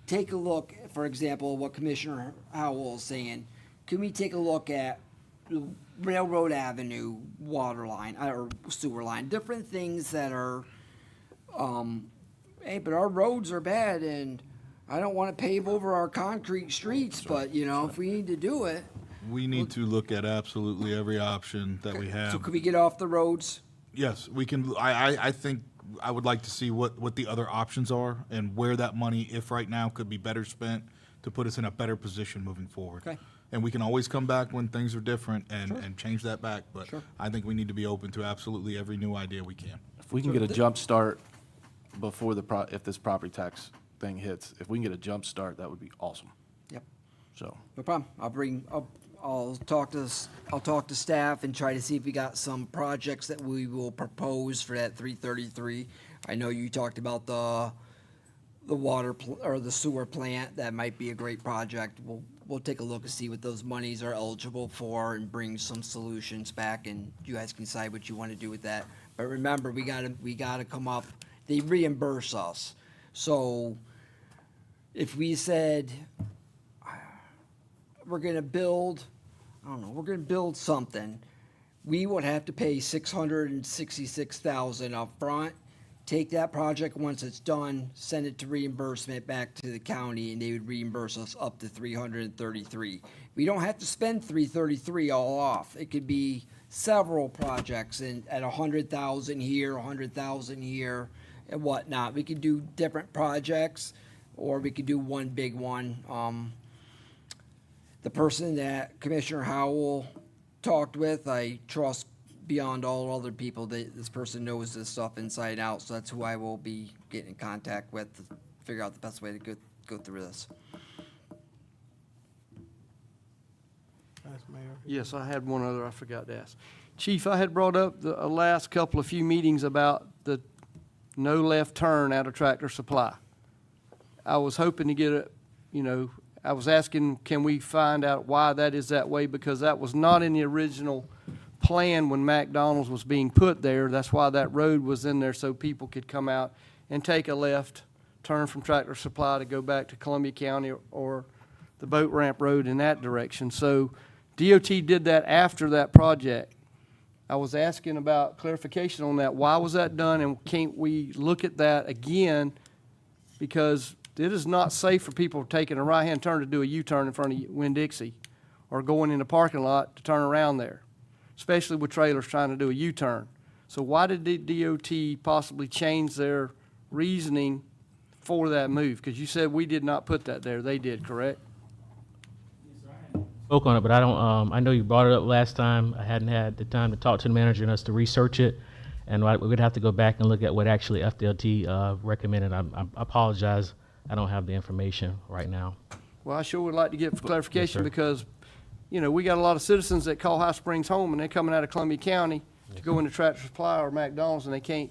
take a look, for example, what Commissioner Howell is saying? Can we take a look at the Railroad Avenue water line or sewer line, different things that are, hey, but our roads are bad and I don't want to pave over our concrete streets, but you know, if we need to do it. We need to look at absolutely every option that we have. So could we get off the roads? Yes, we can. I think I would like to see what the other options are and where that money, if right now, could be better spent to put us in a better position moving forward. Okay. And we can always come back when things are different and change that back. But Sure. I think we need to be open to absolutely every new idea we can. If we can get a jump start before if this property tax thing hits, if we can get a jump start, that would be awesome. Yep. So, No problem. I'll talk to staff and try to see if we got some projects that we will propose for that 333. I know you talked about the water or the sewer plant. That might be a great project. We'll take a look and see what those monies are eligible for and bring some solutions back, and you guys can decide what you want to do with that. But remember, we gotta come up. They reimburse us. So if we said we're gonna build something, we would have to pay $666,000 up front. Take that project, once it's done, send it to reimbursement back to the county, and they would reimburse us up to $333. We don't have to spend $333 all off. It could be several projects and at $100,000 here, $100,000 here, and whatnot. We could do different projects, or we could do one big one. The person that Commissioner Howell talked with, I trust beyond all other people that this person knows this stuff inside out, so that's who I will be getting in contact with to figure out the best way to go through this. Vice Mayor. Yes, I had one other I forgot to ask. Chief, I had brought up the last few meetings about the no left turn out of Tractor Supply. I was hoping to get I was asking, can we find out why that is that way? Because that was not in the original plan when McDonald's was being put there. That's why that road was in there, so people could come out and take a left turn from Tractor Supply to go back to Columbia County or the boat ramp road in that direction. So DOT did that after that project. I was asking about clarification on that. Why was that done, and can't we look at that again? Because it is not safe for people taking a right-hand turn to do a U-turn in front of Winn-Dixie or going in the parking lot to turn around there, especially with trailers trying to do a U-turn. So why did the DOT possibly change their reasoning for that move? Because you said we did not put that there. They did, correct? Spoke on it, but I don't. I know you brought it up last time. I hadn't had the time to talk to the manager and us to research it, and we would have to go back and look at what actually FDLT recommended. I apologize. I don't have the information right now. Well, I sure would like to get clarification sir. because, we got a lot of citizens that call High Springs home and they're coming out of Columbia County to go into Tractor Supply or McDonald's and they can't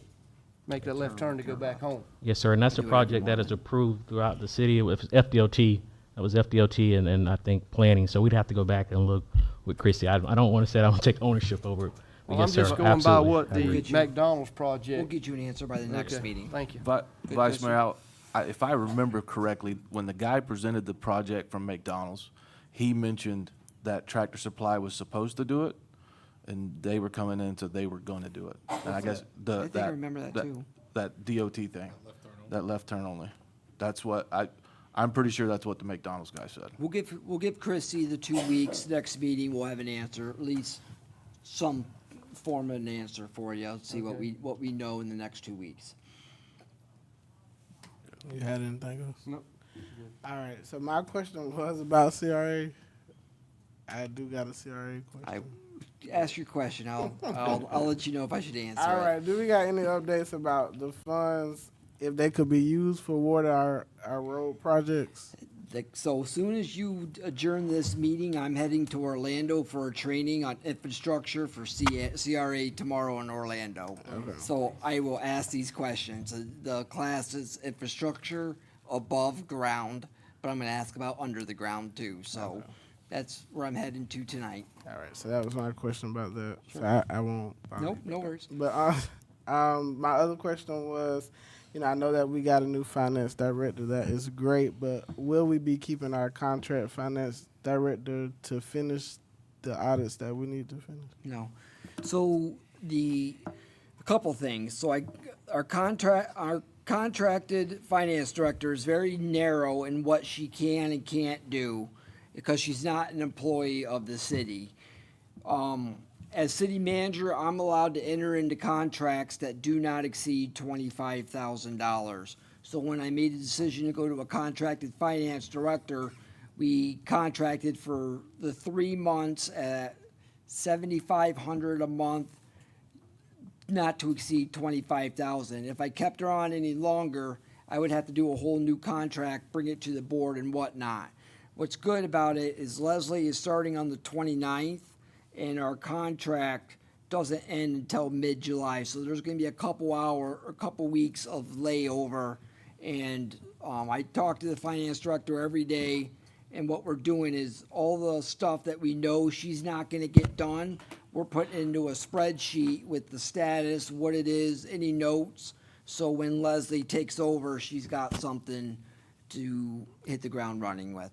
make that left turn to go back home. Yes, sir, and that's a project that is approved throughout the city with FDOT. That was FDOT and I think planning, so we'd have to go back and look with Christie. I don't want to say I don't take ownership over it. But Well, I'm yes, sir, just going by absolutely. what I the agree. Get you- McDonald's We'll project. get you an answer by the next Okay, meeting. Thank you. But Good Vice question. Mayor, if I remember correctly, when the guy presented the project from McDonald's, he mentioned that Tractor Supply was supposed to do it, and they were coming in, so they were going to do it. And I guess I think I remember that too. That DOT thing, that left turn only. That's what I'm pretty sure that's what the McDonald's guy said. We'll give Chrissy the 2 weeks. Next meeting, we'll have an answer, at least some form of an answer for you. Let's see what we know in the next 2 weeks. You had anything else? Nope. All right, so my question was about CRA. I do got a CRA question. Ask your question. I'll let you know if I should answer All it. right, do we got any updates about the funds, if they could be used for water our road projects? So as soon as you adjourn this meeting, I'm heading to Orlando for a training on infrastructure for CRA tomorrow in Orlando. Okay. So I will ask these questions. The class is infrastructure above ground, but I'm gonna ask about under the ground too. So that's where I'm heading to tonight. All right, so that was my question about that. So I won't. Nope, no worries. But my other question was, I know that we got a new finance director. That is great, but will we be keeping our contract finance director to finish the audits that we need to finish? No. So a couple things. So our contracted finance director is very narrow in what she can and can't do because she's not an employee of the city. As city manager, I'm allowed to enter into contracts that do not exceed $25,000. So when I made the decision to go to a contracted finance director, we contracted for the 3 months at $7,500 a month, not to exceed $25,000. If I kept her on any longer, I would have to do a whole new contract, bring it to the board and whatnot. What's good about it is Leslie is starting on the 29th, and our contract doesn't end until mid-July. So there's gonna be a couple weeks of layover. And I talk to the finance director every day, and what we're doing is all the stuff that we know she's not gonna get done, we're putting into a spreadsheet with the status, what it is, any notes. So when Leslie takes over, she's got something to hit the ground running with.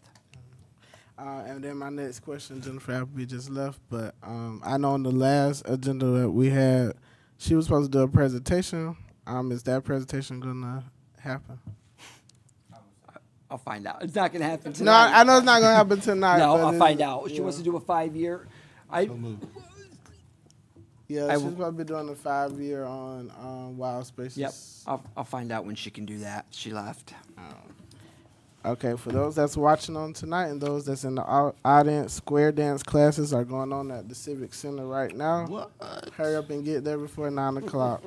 And then my next question, Jennifer Appleby just left, but I know on the last agenda that we had, she was supposed to do a presentation. Is that presentation gonna happen? I'll find out. It's not gonna happen No, tonight. I know it's not gonna happen tonight. No, but I'll it's- find out. She yeah. wants to do a 5-year. Yeah, I she's will- supposed to be doing a 5-year on Wild Spaces. Yep, I'll find out when she can do that. She left. Okay, for those that's watching on tonight and those that's in the audience, square dance classes are going on at the Civic Center right now. What? Hurry up and get there before 9 o'clock.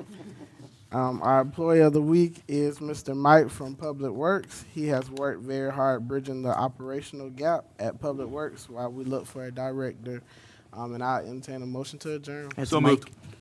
Our employee of the week is Mr. Mike from Public Works. He has worked very hard bridging the operational gap at Public Works while we look for a director. And I entertain a motion to adjourn. That's So Mike. moved.